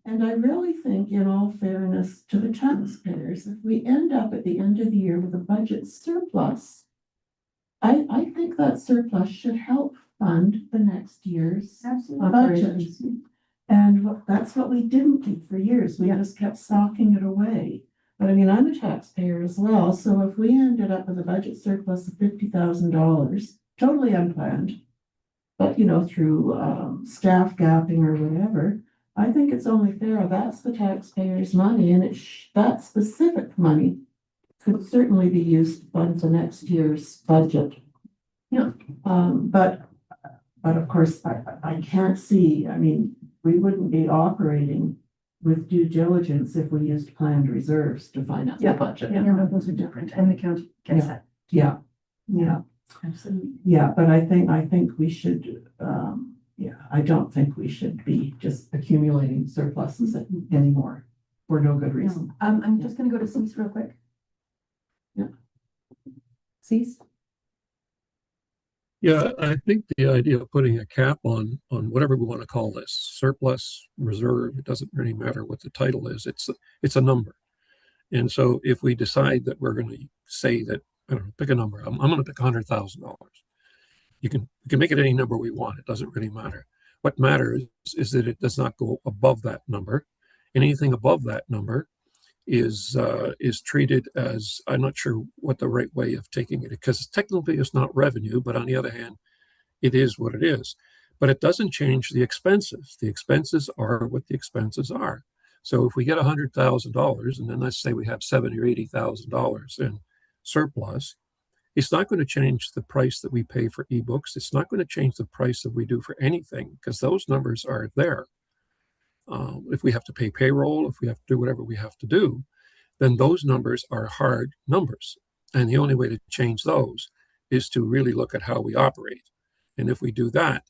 And I really think, in all fairness to the taxpayers, if we end up at the end of the year with a budget surplus, I think that surplus should help fund the next year's budget. Operations. And that's what we didn't do for years. We just kept stocking it away. But I mean, I'm a taxpayer as well, so if we ended up with a budget surplus of $50,000, totally unplanned, but you know, through staff gapping or whatever, I think it's only fair. That's the taxpayers' money, and that specific money could certainly be used to fund the next year's budget. Yeah. But of course, I can't see, I mean, we wouldn't be operating with due diligence if we used planned reserves to finance the Yeah. budget. Yeah, no, those are different, and the county gets that. Yeah, Absolutely. yeah, but I think we should, I don't think we should be just accumulating surpluses anymore for no good reason. I'm just gonna go to Cease real quick. Yeah. Cease? Yeah, I think the idea of putting a cap on whatever we want to call this, surplus, reserve, it doesn't really matter what the title is. It's a number. And so if we decide that we're going to say that, I don't know, pick a number. I'm going to pick $100,000. We can make it any number we want. It doesn't really matter. What matters is that it does not go above that number. And anything above that number is treated as, I'm not sure what the right way of taking it, because technically it's not revenue, but on the other hand, it is what it is. But it doesn't change the expenses. The expenses are what the expenses are. So if we get $100,000, and then let's say we have $70,000 or $80,000 in surplus, it's not going to change the price that we pay for ebooks. It's not going to change the price that we do for anything, because those numbers are there. If we have to pay payroll, if we have to do whatever we have to do, then those numbers are hard numbers. And the only way to change those is to really look at how we operate. And if we do that,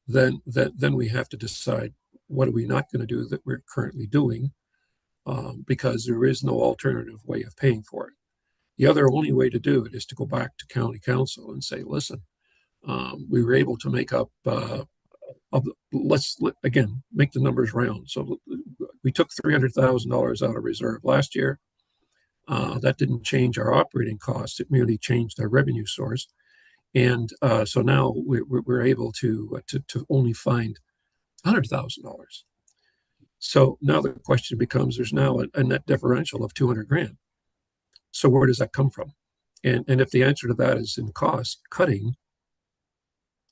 then we have to decide what are we not going to do that we're currently doing, because there is no alternative way of paying for it. The other only way to do it is to go back to county council and say, listen, we were able to make up, let's again, make the numbers round. So we took $300,000 out of reserve last year. That didn't change our operating costs. It merely changed our revenue source. And so now we're able to only find $100,000. So now the question becomes, there's now a net differential of $200,000. So where does that come from? And if the answer to that is in cost cutting,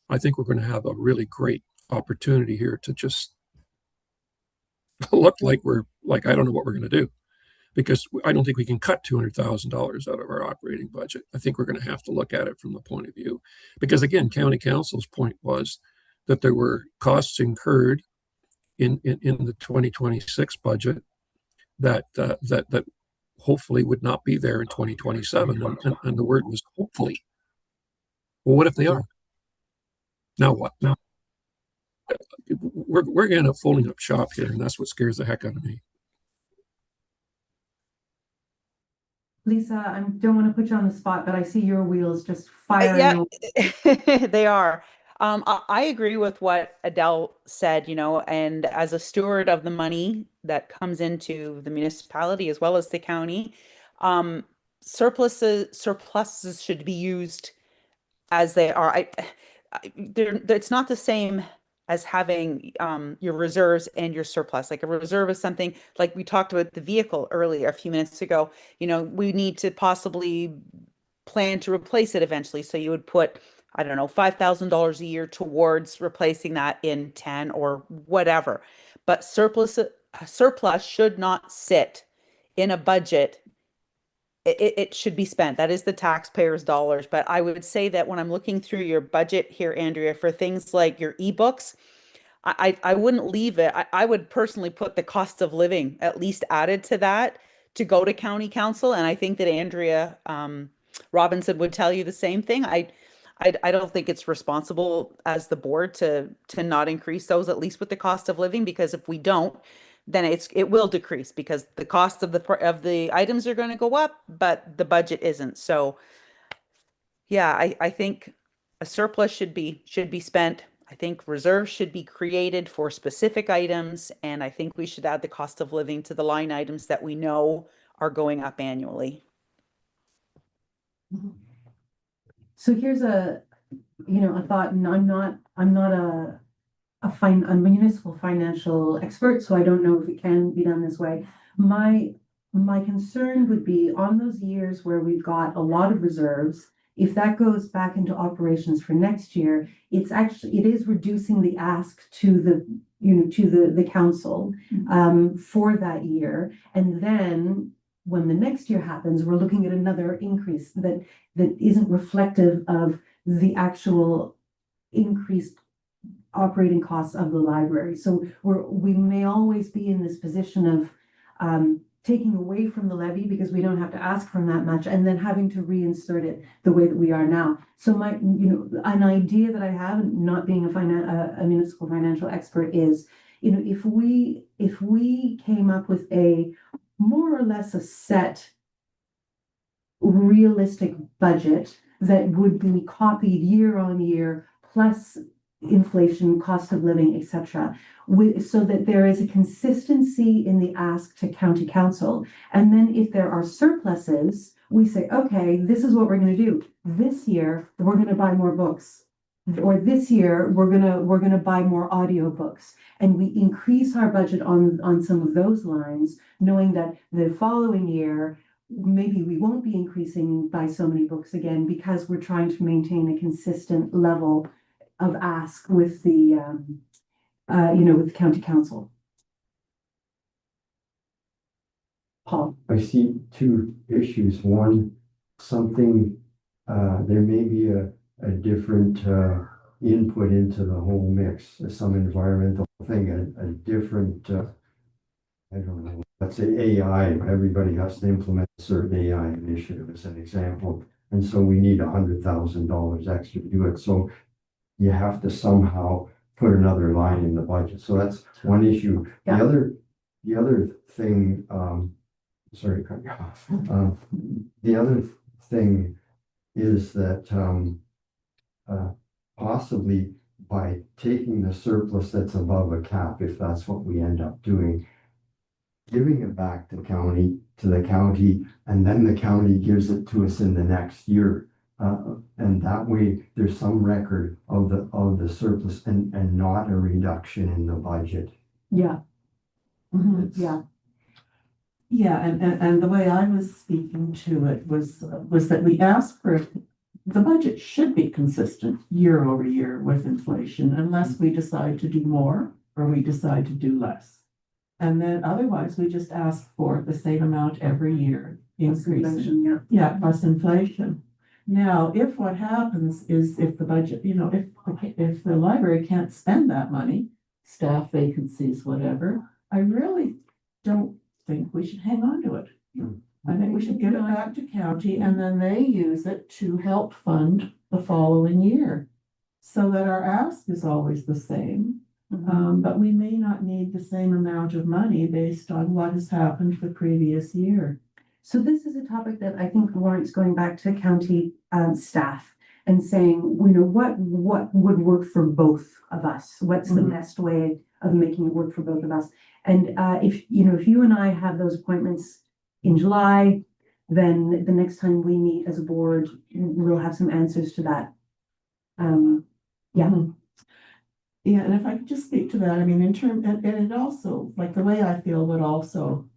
I think we're going to have a really great opportunity here to just look like I don't know what we're going to do, because I don't think we can cut $200,000 out of our operating budget. I think we're going to have to look at it from the point of view, because again, county council's point was that there were costs incurred in the 2026 budget that hopefully would not be there in 2027. And the word was hopefully. Well, what if they are? Now what? Now we're going to end up folding up shop here, and that's what scares the heck out of me. Lisa, I don't want to put you on the spot, but I see your wheels just firing. Yeah, they are. I agree with what Adele said, and as a steward of the money that comes into the municipality as well as the county, surpluses should be used as they are. It's not the same as having your reserves and your surplus. Like a reserve is something like we talked about the vehicle earlier a few minutes ago. You know, we need to possibly plan to replace it eventually. So you would put, I don't know, $5,000 a year towards replacing that in 10 or whatever. But surplus should not sit in a budget. It should be spent. That is the taxpayers' dollars. But I would say that when I'm looking through your budget here, Andrea, for things like your ebooks, I wouldn't leave it. I would personally put the cost of living at least added to that to go to county council. And I think that Andrea Robinson would tell you the same thing. I don't think it's responsible as the board to not increase those, at least with the cost of living, because if we don't, then it will decrease because the cost of the items are going to go up, but the budget isn't. So yeah, I think a surplus should be spent. I think reserves should be created for specific items, and I think we should add the cost of living to the line items that we know are going up annually. So here's a thought, and I'm not a municipal financial expert, so I don't know if it can be done this way. My concern would be on those years where we've got a lot of reserves, if that goes back into operations for next year, it is reducing the ask to the council for that year. And then when the next year happens, we're looking at another increase that isn't reflective of the actual increased operating costs of the library. So we may always be in this position of taking away from the levy because we don't have to ask for that much, and then having to reinsert it the way that we are now. So an idea that I have, not being a municipal financial expert, is, if we came up with a more or less a set realistic budget that would be copied year on year, plus inflation, cost of living, etc., so that there is a consistency in the ask to county council. And then if there are surpluses, we say, okay, this is what we're going to do. This year, we're going to buy more books. Or this year, we're gonna buy more audiobooks. And we increase our budget on some of those lines, knowing that the following year, maybe we won't be increasing by so many books again, because we're trying to maintain a consistent level of ask with the with the county council. Paul. I see two issues. One, there may be a different input into the whole mix, some environmental thing, a different, I don't know, let's say AI. Everybody has to implement a certain AI initiative as an example. And so we need $100,000 extra to do it. So you have to somehow put another line in the budget. So that's one issue. Yeah. The other thing, sorry to cut you off. The other thing is that possibly by taking the surplus that's above a cap, if that's what we end up doing, giving it back to the county, and then the county gives it to us in the next year. And that way there's some record of the surplus and not a reduction in the budget. Yeah. Mm-hmm. Yeah. Yeah, and the way I was speaking to it was that we asked for, the budget should be consistent year over year with inflation, unless we decide to do more or we decide to do less. And then otherwise we just ask for the same amount every year, increasing. Yeah, plus inflation. Now, if what happens is if the budget, if the library can't spend that money, staff vacancies, whatever, I really don't think we should hang on to it. I think we should give it back to county, and then they use it to help fund the following year, so that our ask is always the same. But we may not need the same amount of money based on what has happened the previous year. So this is a topic that I think warrants going back to county staff and saying, what would work for both of us? What's the best way of making it work for both of us? And if you and I have those appointments in July, then the next time we meet as a board, we'll have some answers to that. Yeah. Yeah, and if I could just speak to that, I mean, and it also, like the way I feel would also,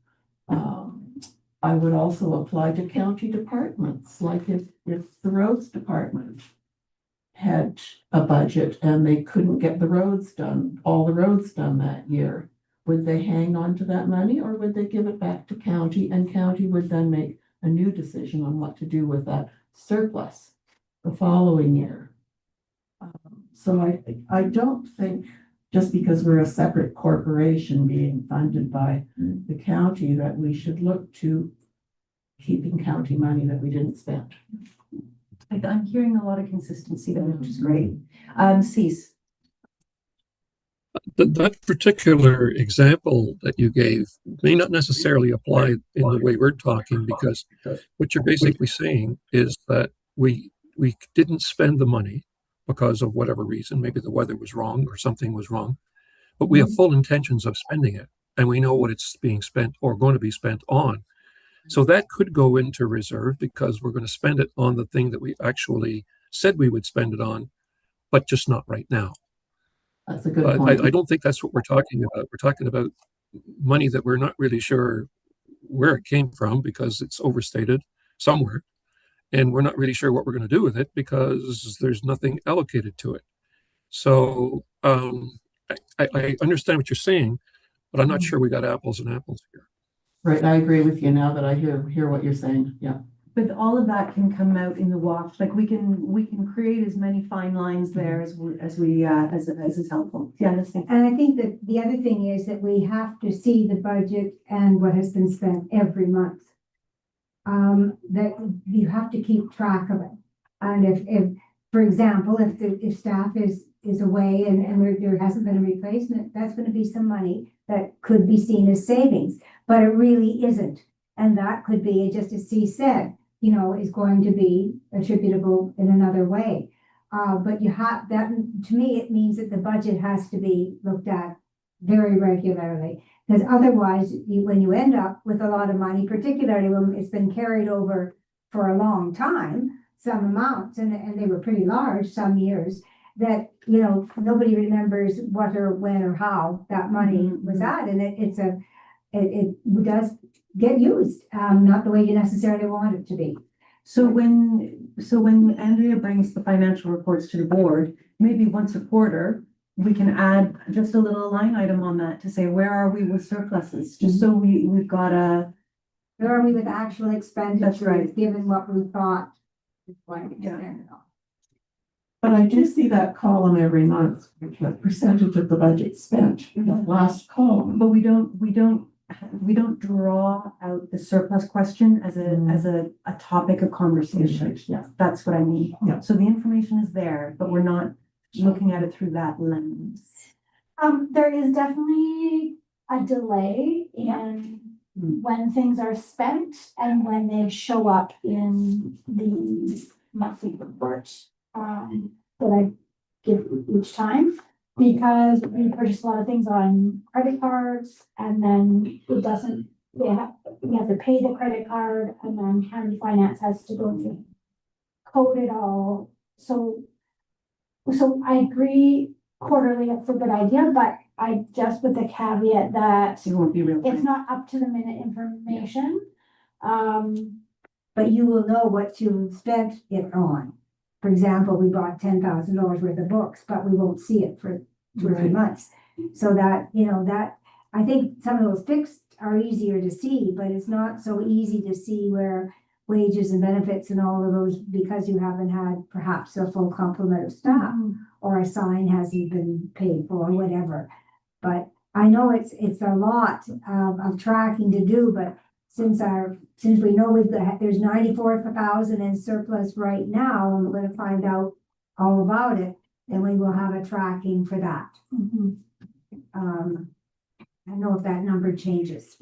I would also apply to county departments, like if the roads department had a budget and they couldn't get the roads done, all the roads done that year, would they hang on to that money or would they give it back to county and county would then make a new decision on what to do with that surplus the following year? So I don't think just because we're a separate corporation being funded by the county that we should look to keeping county money that we didn't spend. I'm hearing a lot of consistency there, which is great. Cease. That particular example that you gave may not necessarily apply in the way we're talking, because what you're basically saying is that we didn't spend the money because of whatever reason. Maybe the weather was wrong or something was wrong, but we have full intentions of spending it and we know what it's being spent or going to be spent on. So that could go into reserve because we're going to spend it on the thing that we actually said we would spend it on, but just not right now. That's a good point. I don't think that's what we're talking about. We're talking about money that we're not really sure where it came from because it's overstated somewhere. And we're not really sure what we're going to do with it because there's nothing allocated to it. So I understand what you're saying, but I'm not sure we got apples and apples here. Right, I agree with you now that I hear what you're saying. Yeah. But all of that can come out in the wash. Like we can create as many fine lines there as is helpful. Yeah, listening. And I think that the other thing is that we have to see the budget and what has been spent every month. That you have to keep track of it. And if for example, if staff is away and there hasn't been a replacement, that's going to be some money that could be seen as savings, but it really isn't. And that could be, just as C said, is going to be attributable in another way. But you have that, to me, it means that the budget has to be looked at very regularly. Because otherwise, when you end up with a lot of money, particularly when it's been carried over for a long time, some amounts, and they were pretty large some years, that, nobody remembers what or when or how that money was at. And it does get used, not the way you necessarily want it to be. So when Andrea brings the financial reports to the board, maybe once a quarter, we can add just a little line item on that to say, where are we with surpluses? Just so we've got Where are we with actual expenditures? That's right. Given what we thought was going to be spent on. But I do see that column every month, the percentage of the budget spent, the last column. but we don't draw out the surplus question as a topic of conversation. Yeah. That's what I mean. Yeah. So the information is there, but we're not looking at it through that lens. There is definitely a delay in when things are spent and when they show up in the monthly report that I give each time, because we purchase a lot of things on credit cards and then it doesn't, we have to pay the credit card and then county finance has to go to code it all. So I agree quarterly, it's a good idea, but I just with the caveat that It won't be real. it's not up to the minute information. But you will know what you spent it on. For example, we bought $10,000 worth of books, but we won't see it for 2 or 3 months. So that, that I think some of those fixed are easier to see, but it's not so easy to see where wages and benefits and all of those, because you haven't had perhaps a full complement of staff or a sign hasn't been paid for or whatever. But I know it's a lot of tracking to do, but since we know there's 94,000 in surplus right now, and we're going to find out all about it, then we will have a tracking for that. I don't know if that number changes.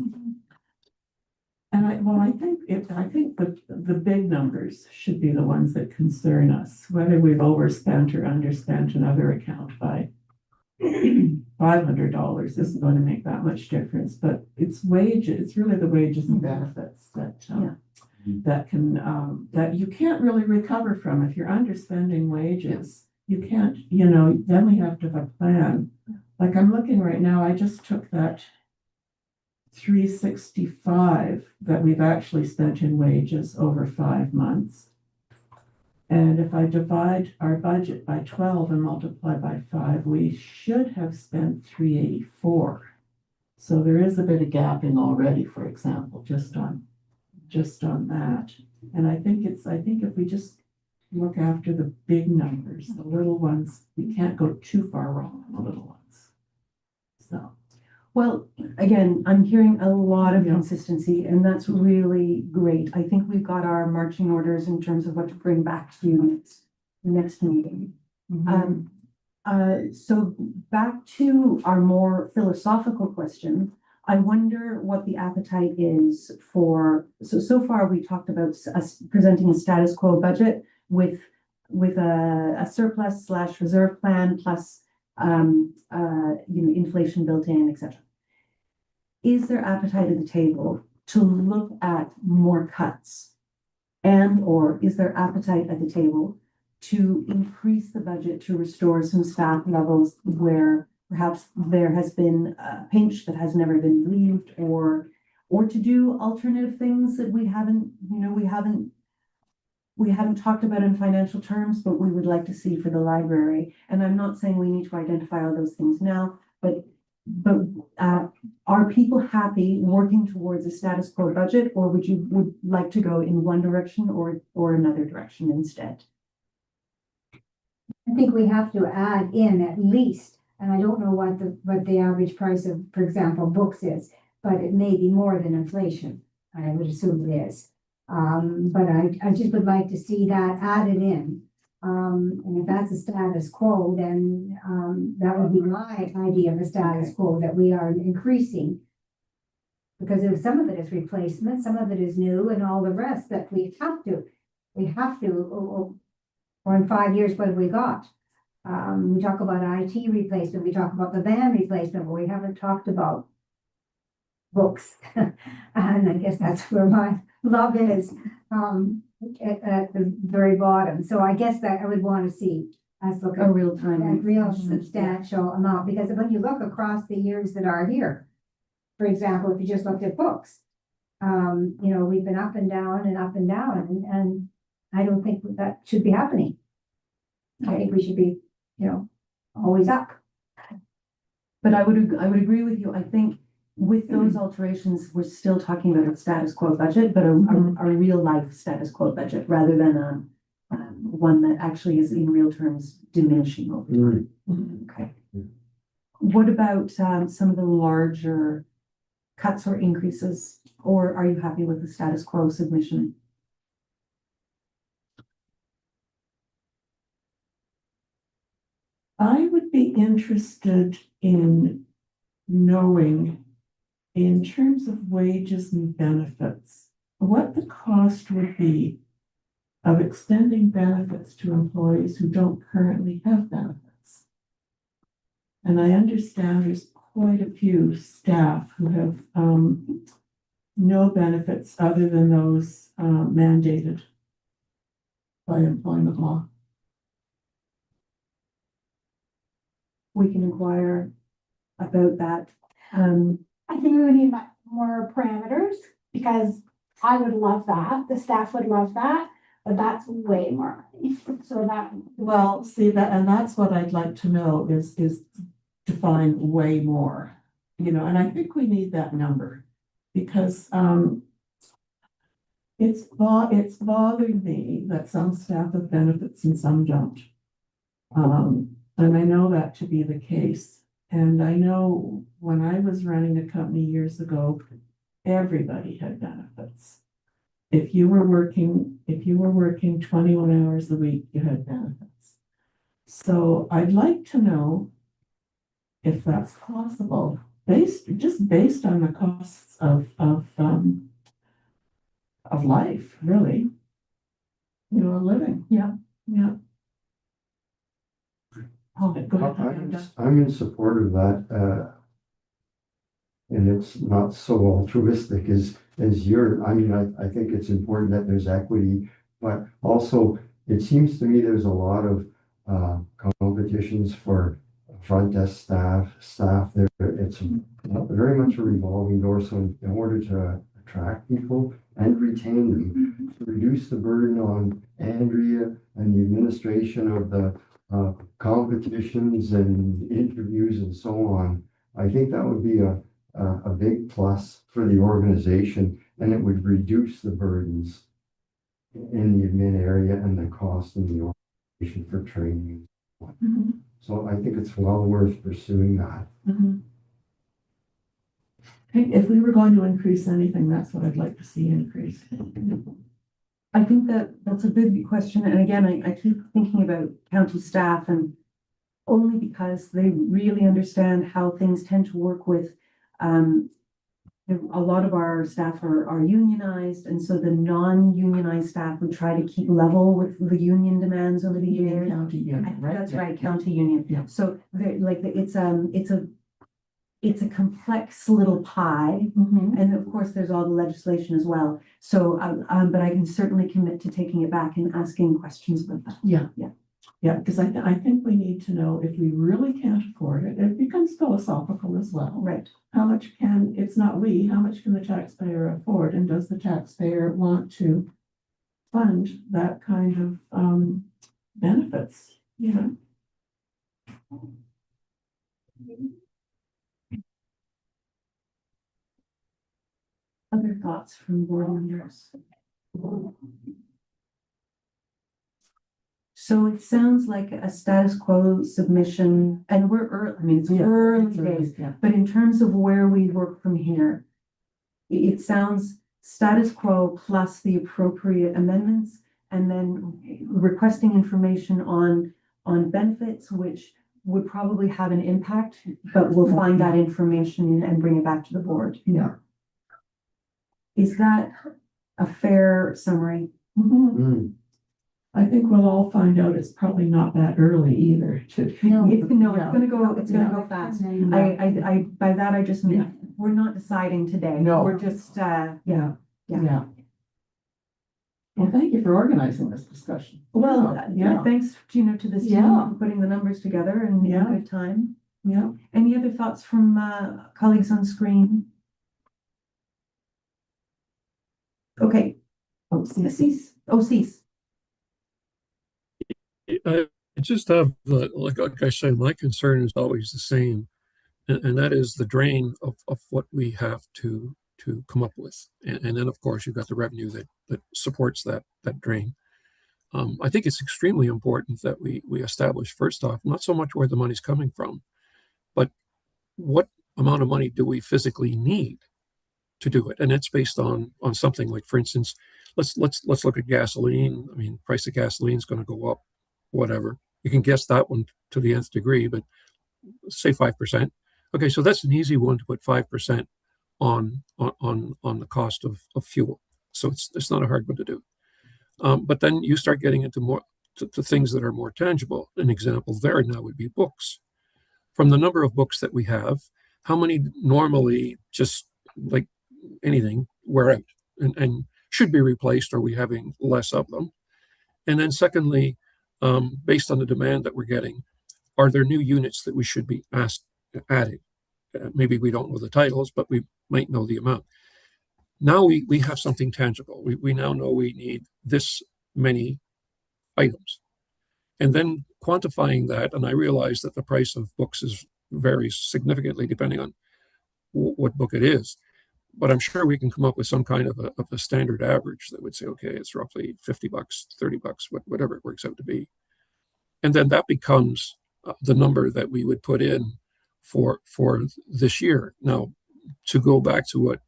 And I think the big numbers should be the ones that concern us, whether we've overspent or underspent another account by $500 isn't going to make that much difference, but it's wages, it's really the wages and benefits that can, that you can't really recover from. If you're underspending wages, you can't, you know, then we have to have a plan. Like I'm looking right now, I just took that 365 that we've actually spent in wages over 5 months. And if I divide our budget by 12 and multiply by 5, we should have spent 384. So there is a bit of gapping already, for example, just on that. And I think if we just look after the big numbers, the little ones, we can't go too far wrong on the little ones. So, Well, again, I'm hearing a lot of Yeah. consistency, and that's really great. I think we've got our marching orders in terms of what to bring back to you next meeting. So back to our more philosophical question, I wonder what the appetite is for, so far we talked about us presenting a status quo budget with a surplus / reserve plan plus inflation built in, etc. Is there appetite at the table to look at more cuts? And or is there appetite at the table to increase the budget to restore some staff levels where perhaps there has been a pinch that has never been relieved, or to do alternative things that we haven't talked about in financial terms, but we would like to see for the library. And I'm not saying we need to identify all those things now, but are people happy working towards a status quo budget, or would like to go in one direction or another direction instead? I think we have to add in at least, and I don't know what the average price of, for example, books is, but it may be more than inflation. I would assume it is. But I just would like to see that added in. And if that's a status quo, then that would be my idea of a status quo, that we are increasing. Because if some of it is replacement, some of it is new, and all the rest that we have to, or in 5 years, what have we got? We talk about IT replacement, we talk about the van replacement, but we haven't talked about books. And I guess that's where my love is, at the very bottom. So I guess that I would want to see us look A at real time. a real substantial amount, because when you look across the years that are here, for example, if you just looked at books, we've been up and down and up and down, and I don't think that should be happening. I think we should be, always up. But I would agree with you. I think with those alterations, we're still talking about a status quo budget, but a real life status quo budget rather than one that actually is in real terms diminishing over time. Okay. What about some of the larger cuts or increases, or are you happy with the status quo submission? I would be interested in knowing, in terms of wages and benefits, what the cost would be of extending benefits to employees who don't currently have benefits. And I understand there's quite a few staff who have no benefits other than those mandated by employment law. We can inquire about that. I think we would need more parameters, because I would love that, the staff would love that, but that's way more money. So that. Well, see that, and that's what I'd like to know is define way more, and I think we need that number, because it's bothered me that some staff have benefits and some don't. And I know that to be the case. And I know when I was running a company years ago, everybody had benefits. If you were working 21 hours a week, you had benefits. So I'd like to know if that's possible, based on the costs of life, really. Living. Yeah. Oh, go ahead. I'm in support of that, and it's not so altruistic as you're. I mean, I think it's important that there's equity, but also it seems to me there's a lot of competitions for front desk staff there. It's very much a revolving door. So in order to attract people and retain them, to reduce the burden on Andrea and the administration of the competitions and interviews and so on, I think that would be a big plus for the organization, and it would reduce the burdens in the admin area and the cost in the organization for training. Mhm. So I think it's well worth pursuing that. Mhm. Hey, if we were going to increase anything, that's what I'd like to see increased. I think that's a good question. And again, I keep thinking about county staff, and only because they really understand how things tend to work with, a lot of our staff are unionized, and so the non-unionized staff we try to keep level with the union demands over the years. County union, right? That's Yeah. right, county union. Yeah. So it's a complex little pie. Mhm. And of course, there's all the legislation as well. So, but I can certainly commit to taking it back and asking questions about that. Yeah. Yeah. Yeah, because I think we need to know if we really can't afford it. It becomes philosophical as well. Right. How much it's not we, how much can the taxpayer afford? And does the taxpayer want to fund that kind of benefits, you know? Other thoughts from board members? So it sounds like a status quo submission, and we're early, I mean, it's early days, Yeah. but in terms of where we work from here, it sounds status quo plus the appropriate amendments, and then requesting information on benefits, which would probably have an impact, but we'll find that information and bring it back to the board. Yeah. Is that a fair summary? Mhm. Mm. I think we'll all find out it's probably not that early either. No. It's Yeah. gonna go fast. By that, I just mean, Yeah. we're not deciding today. No. We're just, Yeah. Yeah. Yeah. Well, thank you for organizing this discussion. well, Yeah. thanks, to this team Yeah. for putting the numbers together and in Yeah. good time. Yeah. Any other thoughts from, colleagues on screen? Okay, Oh, see, cease. I just have, like I say, my concern is always the same, and that is the drain of what we have to come up with. And then, of course, you've got the revenue that supports that drain. I think it's extremely important that we establish, first off, not so much where the money's coming from, but what amount of money do we physically need to do it? And it's based on something like, for instance, let's look at gasoline. I mean, price of gasoline is going to go up, whatever. You can guess that one to the nth degree, but say 5%. Okay, so that's an easy one to put 5% on the cost of fuel. So it's not a hard one to do. But then you start getting into more to things that are more tangible. An example there now would be books. From the number of books that we have, how many normally, just like anything, wear out and should be replaced? Are we having less of them? And then secondly, based on the demand that we're getting, are there new units that we should be adding? Maybe we don't know the titles, but we might know the amount. Now we have something tangible. We now know we need this many items. And then quantifying that, and I realize that the price of books varies significantly depending on what book it is. But I'm sure we can come up with some kind of a standard average that would say, okay, it's roughly $50, $30, whatever it works out to be. And then that becomes the number that we would put in for this year. Now, to go back to what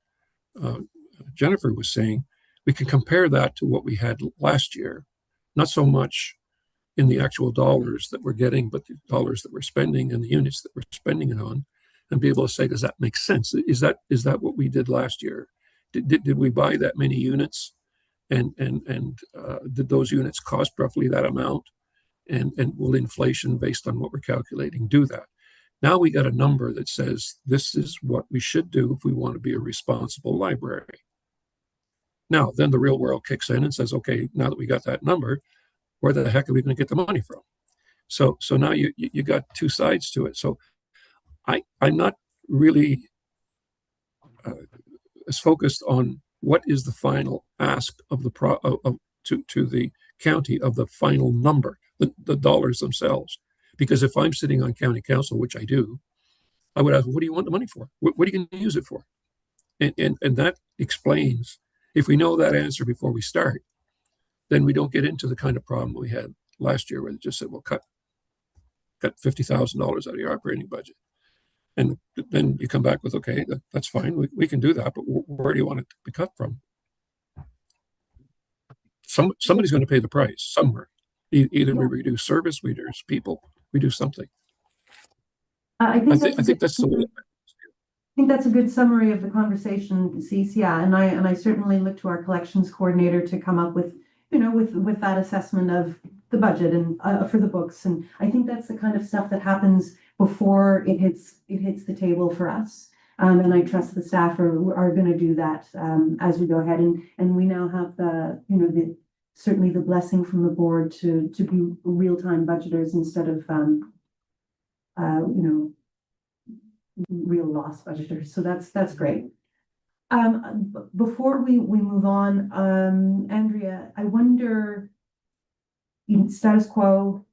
Jennifer was saying, we can compare that to what we had last year, not so much in the actual dollars that we're getting, but the dollars that we're spending and the units that we're spending it on, and be able to say, does that make sense? Is that what we did last year? Did we buy that many units, and did those units cost roughly that amount? And will inflation, based on what we're calculating, do that? Now we got a number that says this is what we should do if we want to be a responsible library. Now, then the real world kicks in and says, okay, now that we got that number, where the heck are we going to get the money from? So now you got two sides to it. So I'm not really as focused on what is the final ask of the to the county of the final number, the dollars themselves. Because if I'm sitting on county council, which I do, I would ask, what do you want the money for? What are you going to use it for? And that explains, if we know that answer before we start, then we don't get into the kind of problem we had last year where they just said, well, cut $50,000 out of your operating budget. And then you come back with, okay, that's fine. We can do that, but where do you want it to be cut from? Somebody's going to pay the price somewhere. Either we reduce service, we reduce people, we do something. I think that's the way. I think that's a good summary of the conversation, Cease. Yeah, and I certainly look to our collections coordinator to come up with, with that assessment of the budget and for the books. And I think that's the kind of stuff that happens before it hits the table for us. And I trust the staff are going to do that as we go ahead. And we now have certainly the blessing from the board to be real-time budgeters instead of real loss budgeters. So that's great. Before we move on, Andrea, I wonder, status quo,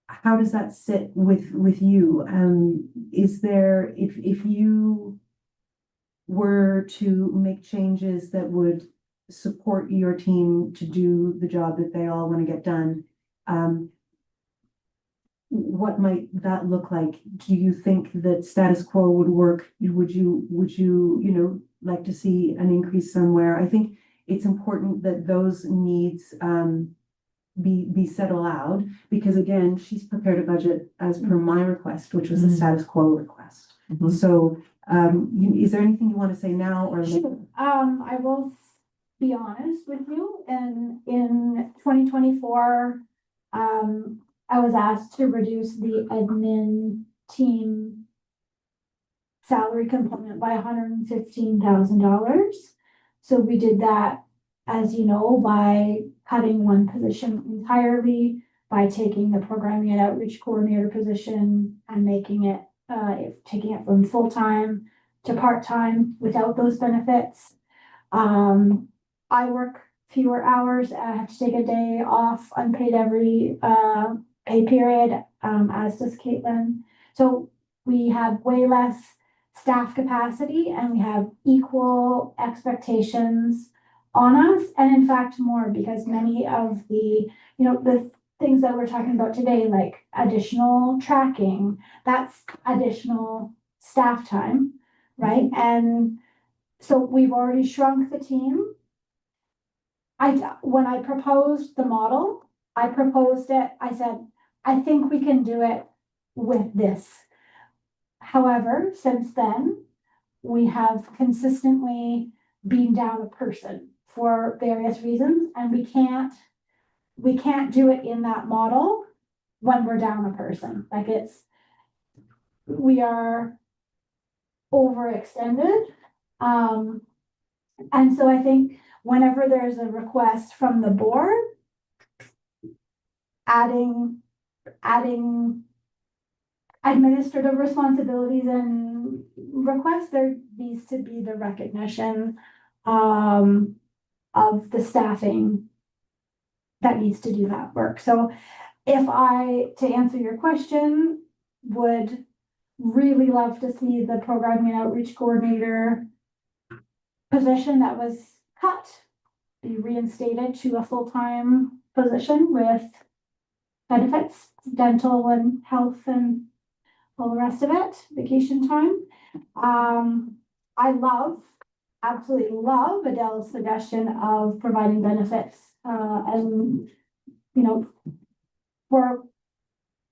how does that sit with you? Is there, if you were to make changes that would support your team to do the job that they all want to get done, what might that look like? Do you think that status quo would work? Would you like to see an increase somewhere? I think it's important that those needs be said aloud, because again, she's prepared a budget as per my request, which was a status quo request. So is there anything you want to say now or later? Sure. I will be honest with you, and in 2024, I was asked to reduce the admin team salary component by $115,000. So we did that, as you know, by cutting one position entirely, by taking the programming and outreach coordinator position and taking it from full-time to part-time without those benefits. I work fewer hours. I have to take a day off unpaid every pay period, as does Caitlin. So we have way less staff capacity and we have equal expectations on us, and in fact more, because many of the the things that we're talking about today, like additional tracking, that's additional staff time, right? And so we've already shrunk the team. When I proposed the model, I said, I think we can do it with this. However, since then, we have consistently been down a person for various reasons, and we can't do it in that model when we're down a person. Like we are overextended. And so I think whenever there's a request from the board, adding administrative responsibilities and requests, there needs to be the recognition of the staffing that needs to do that work. So to answer your question, would really love to see the programming and outreach coordinator position that was cut be reinstated to a full-time position with benefits, dental and health and all the rest of it, vacation time. I absolutely love Adele's suggestion of providing benefits and for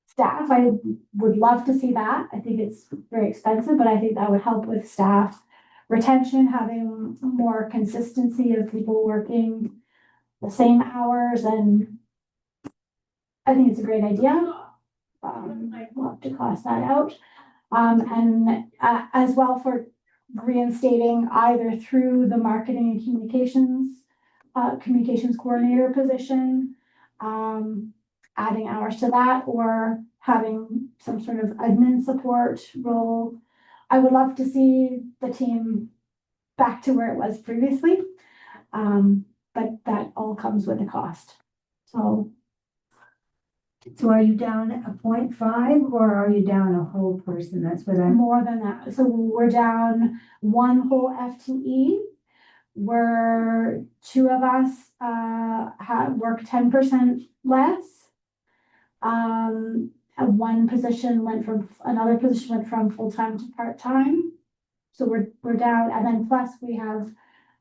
staff. I would love to see that. I think it's very expensive, but I think that would help with staff retention, having more consistency of people working the same hours, and I think it's a great idea. We'll have to cost that out. And as well for reinstating either through the marketing and communications coordinator position, adding hours to that or having some sort of admin support role. I would love to see the team back to where it was previously. But that all comes with a cost. So So are you down a 0.5 or are you down a whole person? That's what I'm, more than that. So we're down one whole FTE. Where two of us have worked 10% less. And another position went from full-time to part-time. So we're down, and then plus we have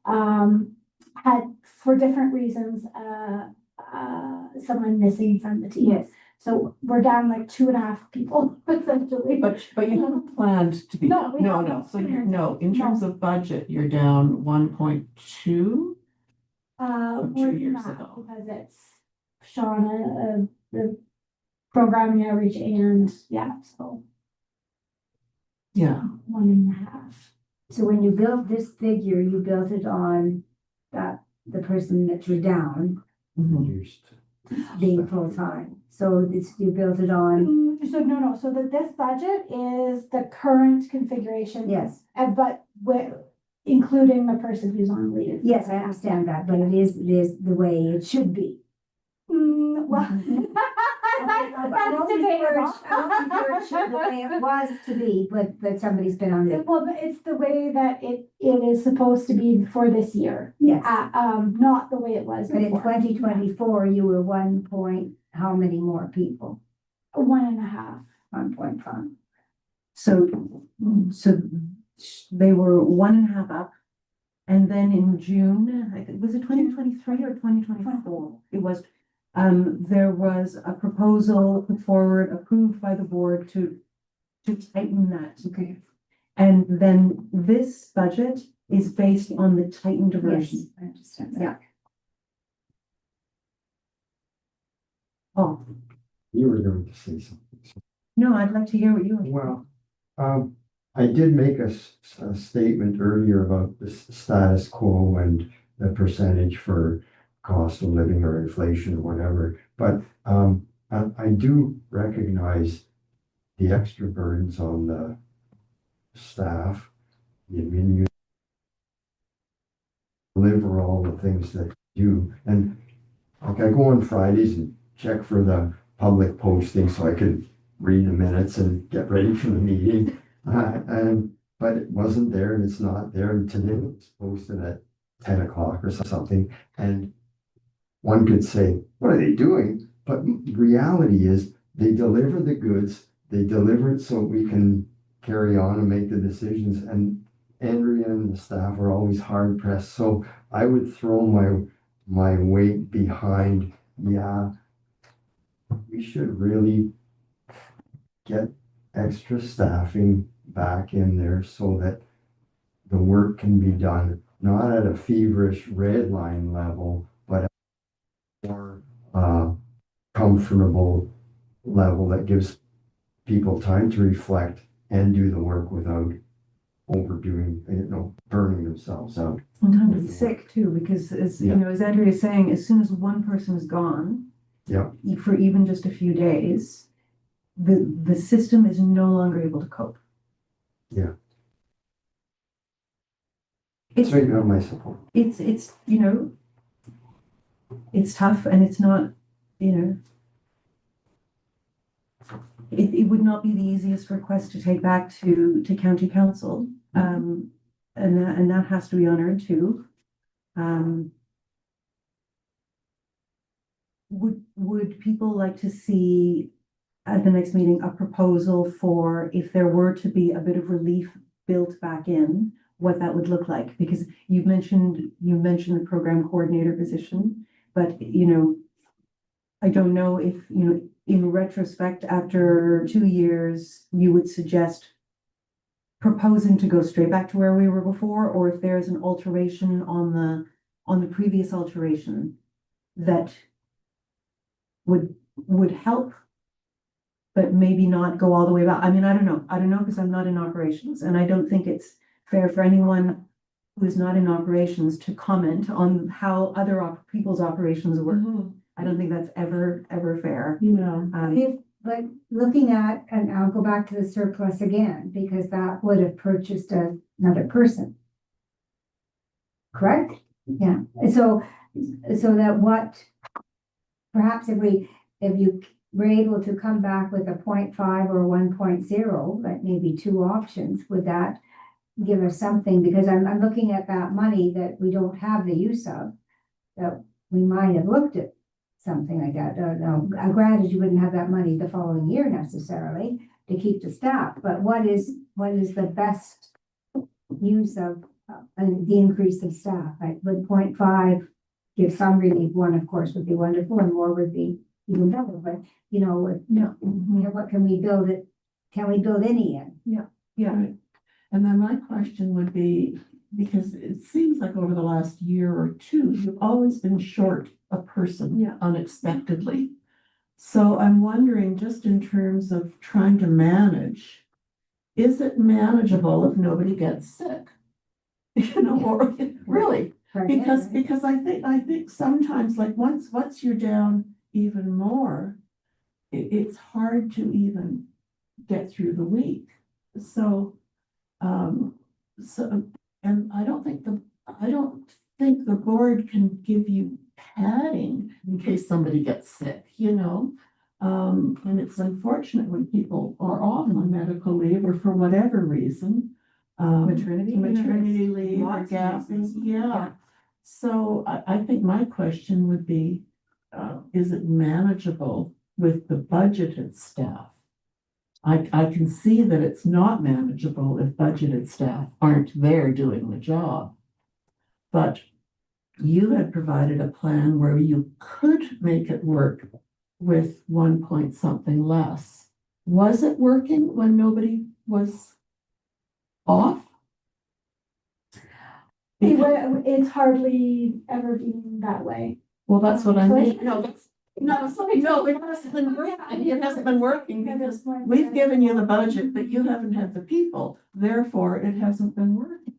had, for different reasons, someone missing from the team. yes. So we're down like 2.5 people essentially. But you haven't planned to be, No, we no, haven't. so in terms of budget, you're down 1.2. From 2 More than years that, ago. because it's Shauna, the programming average, and so Yeah, 1.5. So when you built this figure, you built it on that, the person that you're down mhm. Used. being full-time. So it's, you built it on, So no, so this budget is the current configuration. yes, But with, including the person who's on leave. yes, I understand that, but it is the way it should be. Well. That's debatable. The way it was to be, but somebody's been on it. Well, it's the way that it is supposed to be for this year, Yes, not the way it was but in before. 2024, you were 1 point, how many more people? 1.5. 1.5. So they were 1.5 up. And then in June, I think, was it 2023 or 2024? It was, there was a proposal put forward, approved by the board to tighten that. Okay. And then this budget is based on the tightened Yes, version. I understand that. Yeah. Oh, You were going to say something. no, I'd like to hear what you have. Well, I did make a statement earlier about the status quo and the percentage for cost of living or inflation or whatever, but I do recognize the extra burdens on the staff, the admin, deliver all the things that you do. And like I go on Fridays and check for the public posting so I can read the minutes and get ready for the meeting. But it wasn't there and it's not there. And today it was posted at 10 o'clock or something. And one could say, what are they doing? But reality is they deliver the goods. They deliver it so we can carry on and make the decisions. And Andrea and the staff are always hard pressed. So I would throw my weight behind, we should really get extra staffing back in there so that the work can be done, not at a feverish red line level, but at a more comfortable level that gives people time to reflect and do the work without overdoing, burning themselves out. And time to be sick too, because as Andrea is saying, as soon as one person is gone, for even just a few days, the system is no longer able to cope. Yeah. It's So you have my support. it's tough, and it's not, it would not be the easiest request to take back to county council. And that has to be honored too. Would people like to see at the next meeting a proposal for, if there were to be a bit of relief built back in, what that would look like? Because you mentioned the program coordinator position, but I don't know if, in retrospect, after 2 years, you would suggest proposing to go straight back to where we were before, or if there's an alteration on the previous alteration that would help, but maybe not go all the way back. I mean, I don't know because I'm not in operations, and I don't think it's fair for anyone who is not in operations to comment on how other people's operations work. I don't think that's ever fair. No. But looking at, and I'll go back to the surplus again, because that would have purchased another person. Correct? Yeah, and so that what, perhaps if you were able to come back with a 0.5 or 1.0, like maybe two options, would that give us something? Because I'm looking at that money that we don't have the use of, that we might have looked at something like that. No, granted, you wouldn't have that money the following year necessarily to keep the staff, but what is the best use of the increase of staff? Like, would 0.5 give some relief? One, of course, would be wonderful, and more would be even better. But what can we build it? Can we build any in? Yeah. Right. And then my question would be, because it seems like over the last year or two, you've always been short a person unexpectedly. So I'm wondering, just in terms of trying to manage, is it manageable if nobody gets sick? Or really, because I think sometimes, like once you're down even more, it's hard to even get through the week. So and I don't think the board can give you padding in case somebody gets sick, and it's unfortunate when people are off on medical leave or for whatever reason. Maternity leave or gapping, yeah. So I think my question would be, is it manageable with the budgeted staff? I can see that it's not manageable if budgeted staff aren't there doing the job. But you had provided a plan where you could make it work with 1 point something less. Was it working when nobody was off? It's hardly ever been that way. Well, that's what I mean. No, it hasn't been working. It hasn't been working because we've given you the budget, but you haven't had the people. Therefore, it hasn't been working.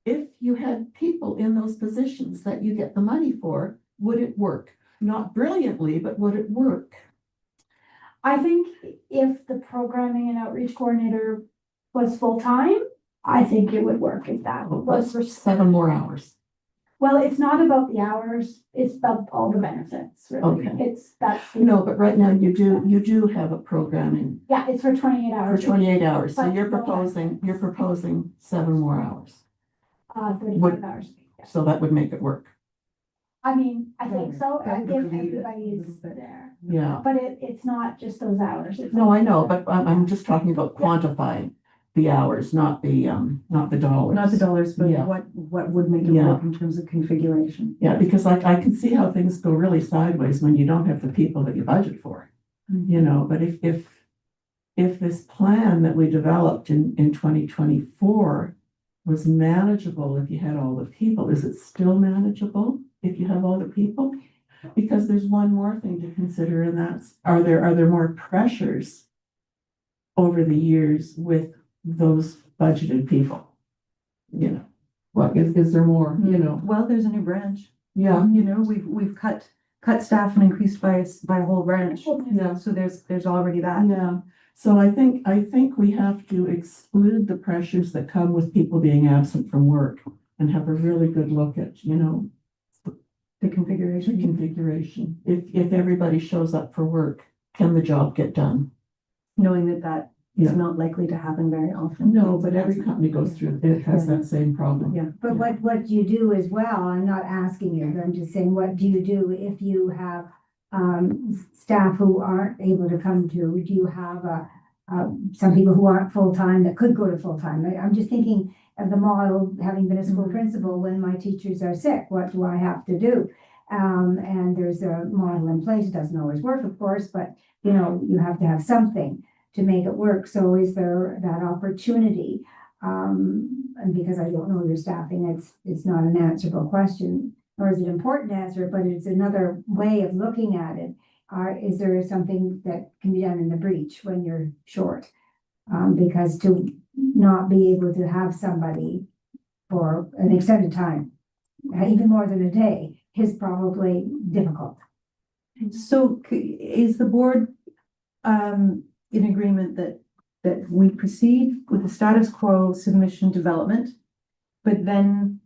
If you had people in those positions that you get the money for, would it work? Not brilliantly, but would it work? I think if the programming and outreach coordinator was full-time, I think it would work if that was for 7 more hours. Well, it's not about the hours, it's about all the benefits, really. Okay. No, but right now you do have a programming. Yeah, it's for 28 hours. For 28 hours, so But you're proposing 7 more hours. 35 hours. Yeah. So that would make it work. I mean, I think so, That would if relieve it everybody a is little bit. there. Yeah. But it's not just those hours. No, I know, but I'm just talking about quantifying the hours, not the dollars. Not the dollars, but Yeah. what would make it Yeah. work in terms of configuration. Yeah, because I can see how things go really sideways when you don't have the people that you budget for, but if this plan that we developed in 2024 was manageable, if you had all the people, is it still manageable if you have all the people? Because there's one more thing to consider, and that's, are there more pressures over the years with those budgeted people? What is there more, Well, there's a new branch. Yeah. We've cut staff and increased by a whole branch. Yeah. So there's already that. Yeah, so I think we have to exclude the pressures that come with people being absent from work and have a really good look at, The configuration. configuration. If everybody shows up for work, can the job get done? Knowing that is Yeah. not likely to happen very often. No, but every company goes through, it has that same problem. Yeah. But what do you do as well? I'm not asking you, I'm just saying, what do you do if you have staff who aren't able to come to? Do you have some people who aren't full-time that could go to full-time? I'm just thinking of the model, having been a school principal, when my teachers are sick, what do I have to do? And there's a model in place. It doesn't always work, of course, but you have to have something to make it work. So is there that opportunity? And because I don't know your staffing, it's not an answerable question, nor is it important to answer, but it's another way of looking at it. Is there something that can be done in the breach when you're short? Because to not be able to have somebody for an extended time, even more than a day, is probably difficult. So is the board in agreement that we proceed with the status quo submission development? But then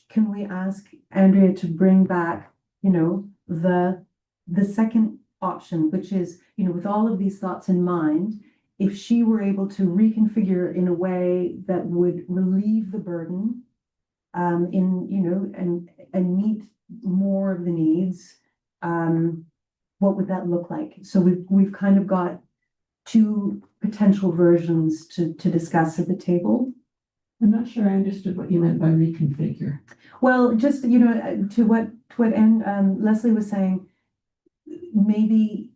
can we ask Andrea to bring back, the second option, which is, with all of these thoughts in mind, if she were able to reconfigure in a way that would relieve the burden and meet more of the needs, what would that look like? So we've kind of got two potential versions to discuss at the table. I'm not sure I understood what you meant by reconfigure. Well, just, to what Leslie was saying, maybe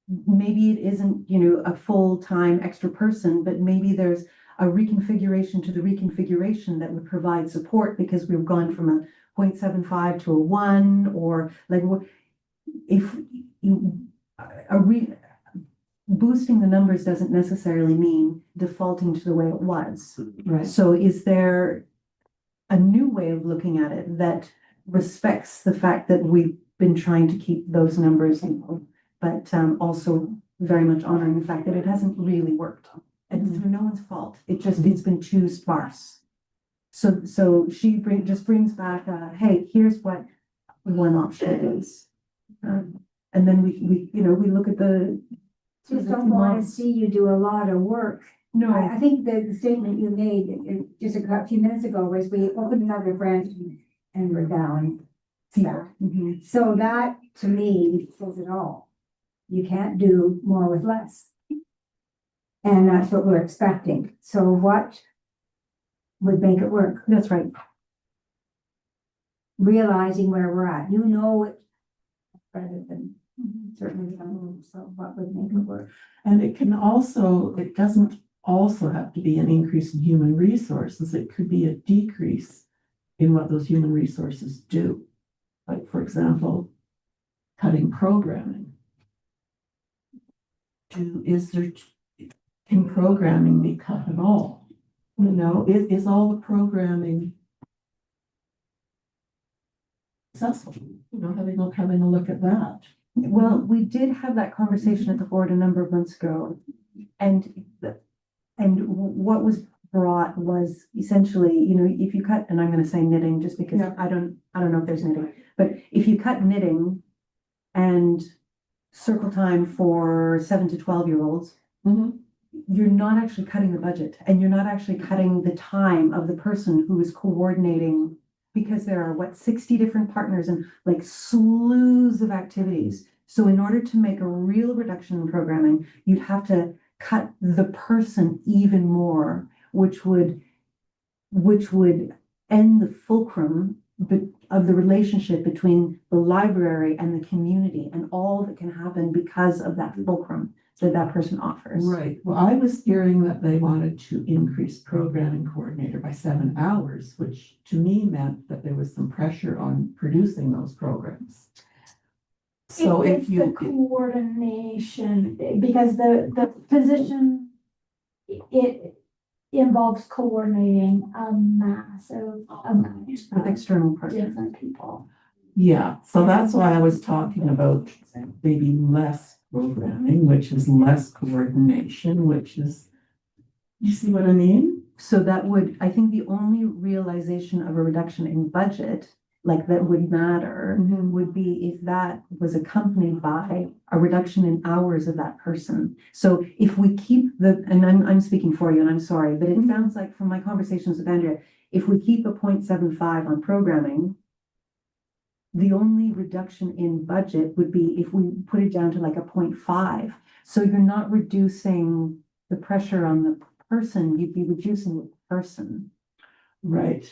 it isn't, a full-time extra person, but maybe there's a reconfiguration to the reconfiguration that would provide support because we've gone from a 0.75 to a 1, or like if you boosting the numbers doesn't necessarily mean defaulting to the way it was. Right. So is there a new way of looking at it that respects the fact that we've been trying to keep those numbers equal, but also very much honoring the fact that it hasn't really worked, and through no one's fault. It's been too sparse. So she just brings back, hey, here's what one option is, and then we look at the. Just don't want to see you do a lot of work. No, I think the statement you made just a few minutes ago was we opened another branch and we're down. yeah. Mhm. So that, to me, says it all. You can't do more with less. And that's what we're expecting. So what would make it work? That's right. Realizing where we're at. You know it better than certainly some, so what would make it work? And it doesn't also have to be an increase in human resources. It could be a decrease in what those human resources do. Like, for example, cutting programming. Can programming be cut at all? Is all the programming successful? Having a look at that. Well, we did have that conversation at the board a number of months ago, and what was brought was essentially, if you cut, and I'm going to say knitting just because Yeah. I don't know if there's knitting, but if you cut knitting and circle time for 7 to 12-year-olds, you're not actually cutting the budget, and you're not actually cutting the time of the person who is coordinating, because there are 60 different partners and like slews of activities. So in order to make a real reduction in programming, you'd have to cut the person even more, which would end the fulcrum of the relationship between the library and the community and all that can happen because of that fulcrum that person offers. Right. Well, I was hearing that they wanted to increase programming coordinator by 7 hours, which to me meant that there was some pressure on producing those programs. So It's the coordination, because the position, it involves coordinating a massive amount With of external partners. different people. yeah, so that's why I was talking about maybe less programming, which is less coordination, which is, you see what I mean? So that I think the only realization of a reduction in budget, like that would matter, would be if that was accompanied by a reduction in hours of that person. So if we keep and I'm speaking for you, and I'm sorry, but it sounds like from my conversations with Andrea, if we keep a 0.75 on programming, the only reduction in budget would be if we put it down to like a 0.5. So you're not reducing the pressure on the person, you'd be reducing the person. Right.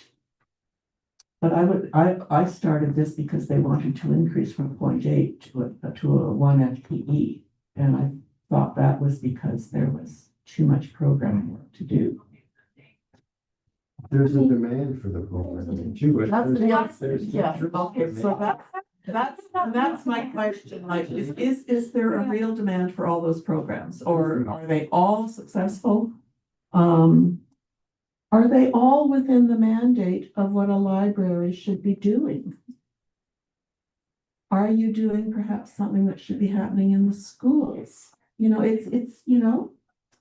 But I started this because they wanted to increase from 0.8 to a 1 FTE. And I thought that was because there was too much programming work to do. There's a demand for the programming too. Okay, so that's my question, like, is there a real demand for all those programs, or are they all successful? Are they all within the mandate of what a library should be doing? are you doing perhaps something that should be happening in the schools? You know, it's, you know,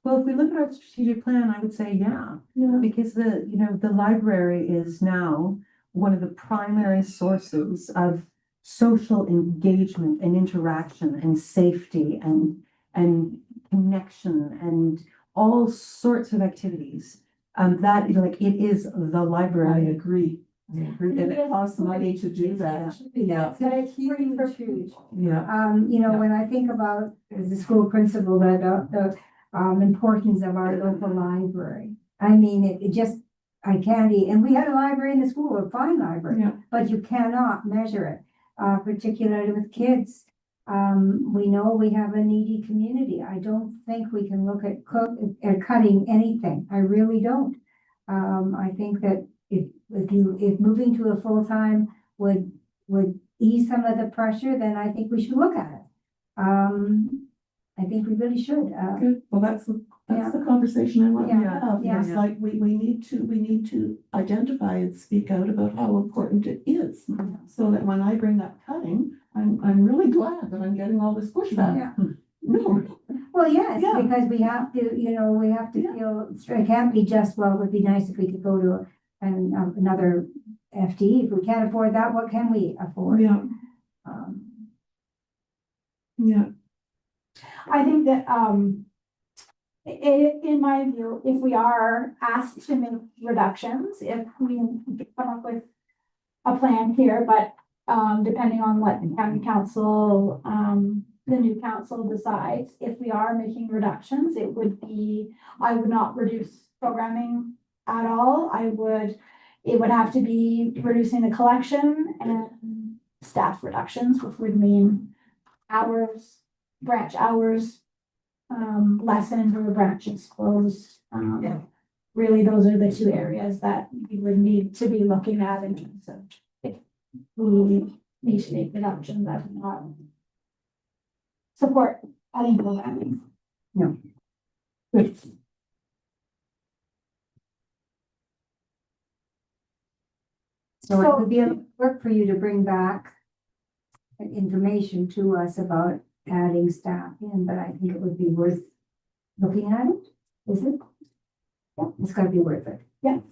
Well, if we look at our strategic plan, I would say, yeah, yeah, because the library is now one of the primary sources of social engagement and interaction and safety and connection and all sorts of activities. That, like, it is the I library. agree. I agree. And it costs money to do that. Yeah, But it's free for huge. yeah. You know, when I think about as a school principal, the importance of our local library. I mean, it just, I can't, and we had a library in the school, a fine library, Yeah. but you cannot measure it, particularly with kids. We know we have a needy community. I don't think we can look at cutting anything. I really don't. I think that if moving to a full-time would ease some of the pressure, then I think we should look at it. I think we really should. Good. Well, that's the conversation I want to Yeah, have. yeah. It's like we need to identify and speak out about how important it is. So that when I bring up cutting, I'm really glad that I'm getting all this pushback. Yeah. No, Well, yes, Yeah. because we have to, you know, we have to feel, it can't be just, well, it would be nice if we could go to another FTE. If we can't afford that, what can we afford? yeah, yeah, I think that, in my view, if we are asked to make reductions, if we come up with a plan here, but, depending on what the county council, the new council decides, if we are making reductions, it would be, I would not reduce programming at all. It would have to be reducing the collection and staff reductions, which would mean hours, branch hours, lessons or branches closed. Really, those are the two areas that we would need to be looking at in terms of if we need to make reductions that would not support any programming. good. So it would be a work for you to bring back information to us about adding staff in, but I think it would be worth looking at it. Is it? Yeah, it's gotta be worth it. Yes.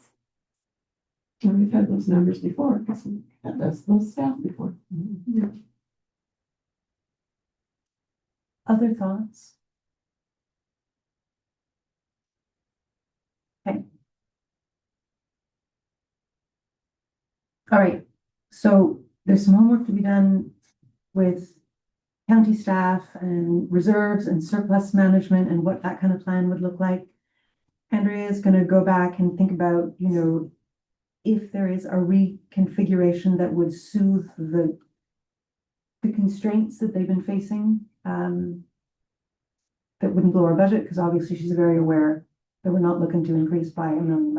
And we've had those numbers before, because we had those staff before. Other thoughts? Okay. All right, so there's some homework to be done with county staff and reserves and surplus management and what that kind of plan would look like. Andrea is going to go back and think about, you know, if there is a reconfiguration that would soothe the constraints that they've been facing, that wouldn't blow our budget, because obviously she's very aware that we're not looking to increase by $1 million.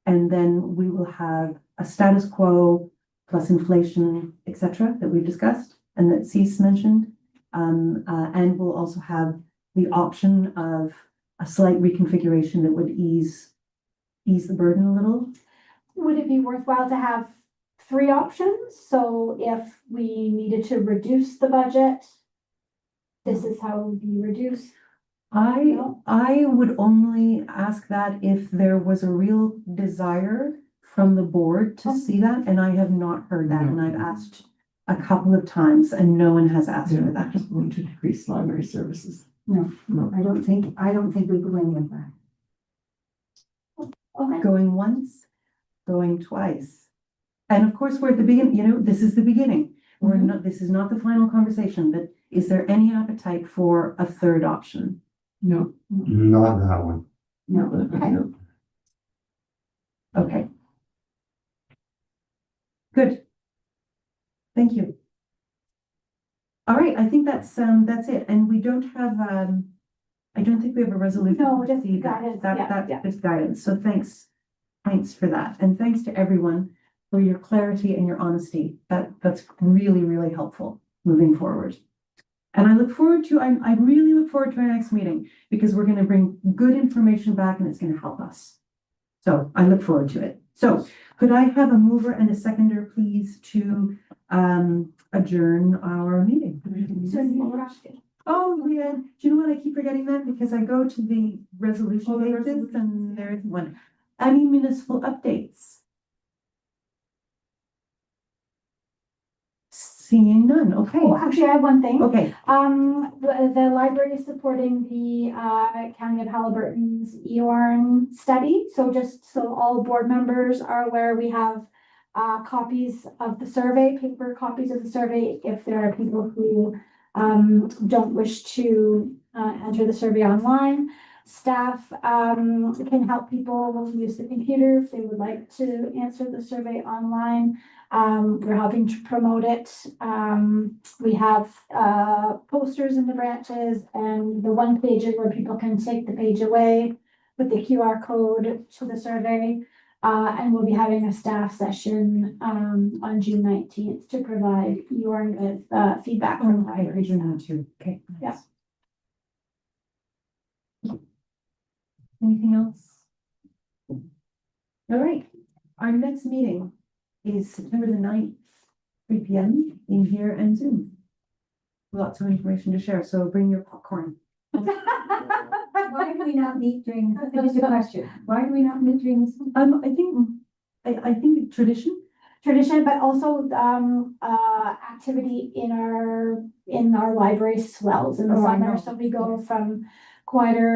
And then we will have a status quo plus inflation, etc., that we've discussed and that Cease mentioned. And we'll also have the option of a slight reconfiguration that would ease the burden a little. Would it be worthwhile to have 3 options? So if we needed to reduce the budget, this is how it would be reduced. I would only ask that if there was a real desire from the board to see that, and I have not heard that, and I've asked a couple of times, and no one has asked for that. Just going to decrease library services. No, No. I don't think we go in with that. Okay. Going once, going twice. And of course, we're at the beginning, you know, this is the beginning. This is not the final conversation, but is there any appetite for a third option? No. Not that one. No. No. Okay. Good. Thank you. All right, I think that's it. And we don't have, I don't think we have a resolution. No, to just see guidance, That, yeah. just guidance. So thanks for that. And thanks to everyone for your clarity and your honesty. That's really, really helpful moving forward. And I look forward to, I really look forward to our next meeting, because we're going to bring good information back and it's going to help us. So I look forward to it. So could I have a mover and a seconder, please, to adjourn our meeting? So you rushed it. Oh, yeah. Do you know what? I keep forgetting that because I go to the resolution Oh, the pages resolution. and there's one. Any municipal updates? Seeing none. Okay. Oh, actually, I have one thing. Okay. The library is supporting the County of Haliburton's EORN study. So just so all board members are aware, we have copies of the survey, paper copies of the survey, if there are people who don't wish to enter the survey online. Staff can help people use the computer if they would like to answer the survey online. We're helping to promote it. We have posters in the branches and the one pager where people can take the page away with the QR code to the survey. And we'll be having a staff session on June 19th to provide your with feedback from I libraries. heard you now too. Okay. Yeah. nice. Anything else? All right. Our next meeting is September the 9th, 3 p.m. in here and Zoom. Lots of information to share, so bring your popcorn. Why do we not meet during, just a question, why do we not meet during this? I think tradition. Tradition, but also activity in our library swells in the Oh, I summer. know. So we go from quieter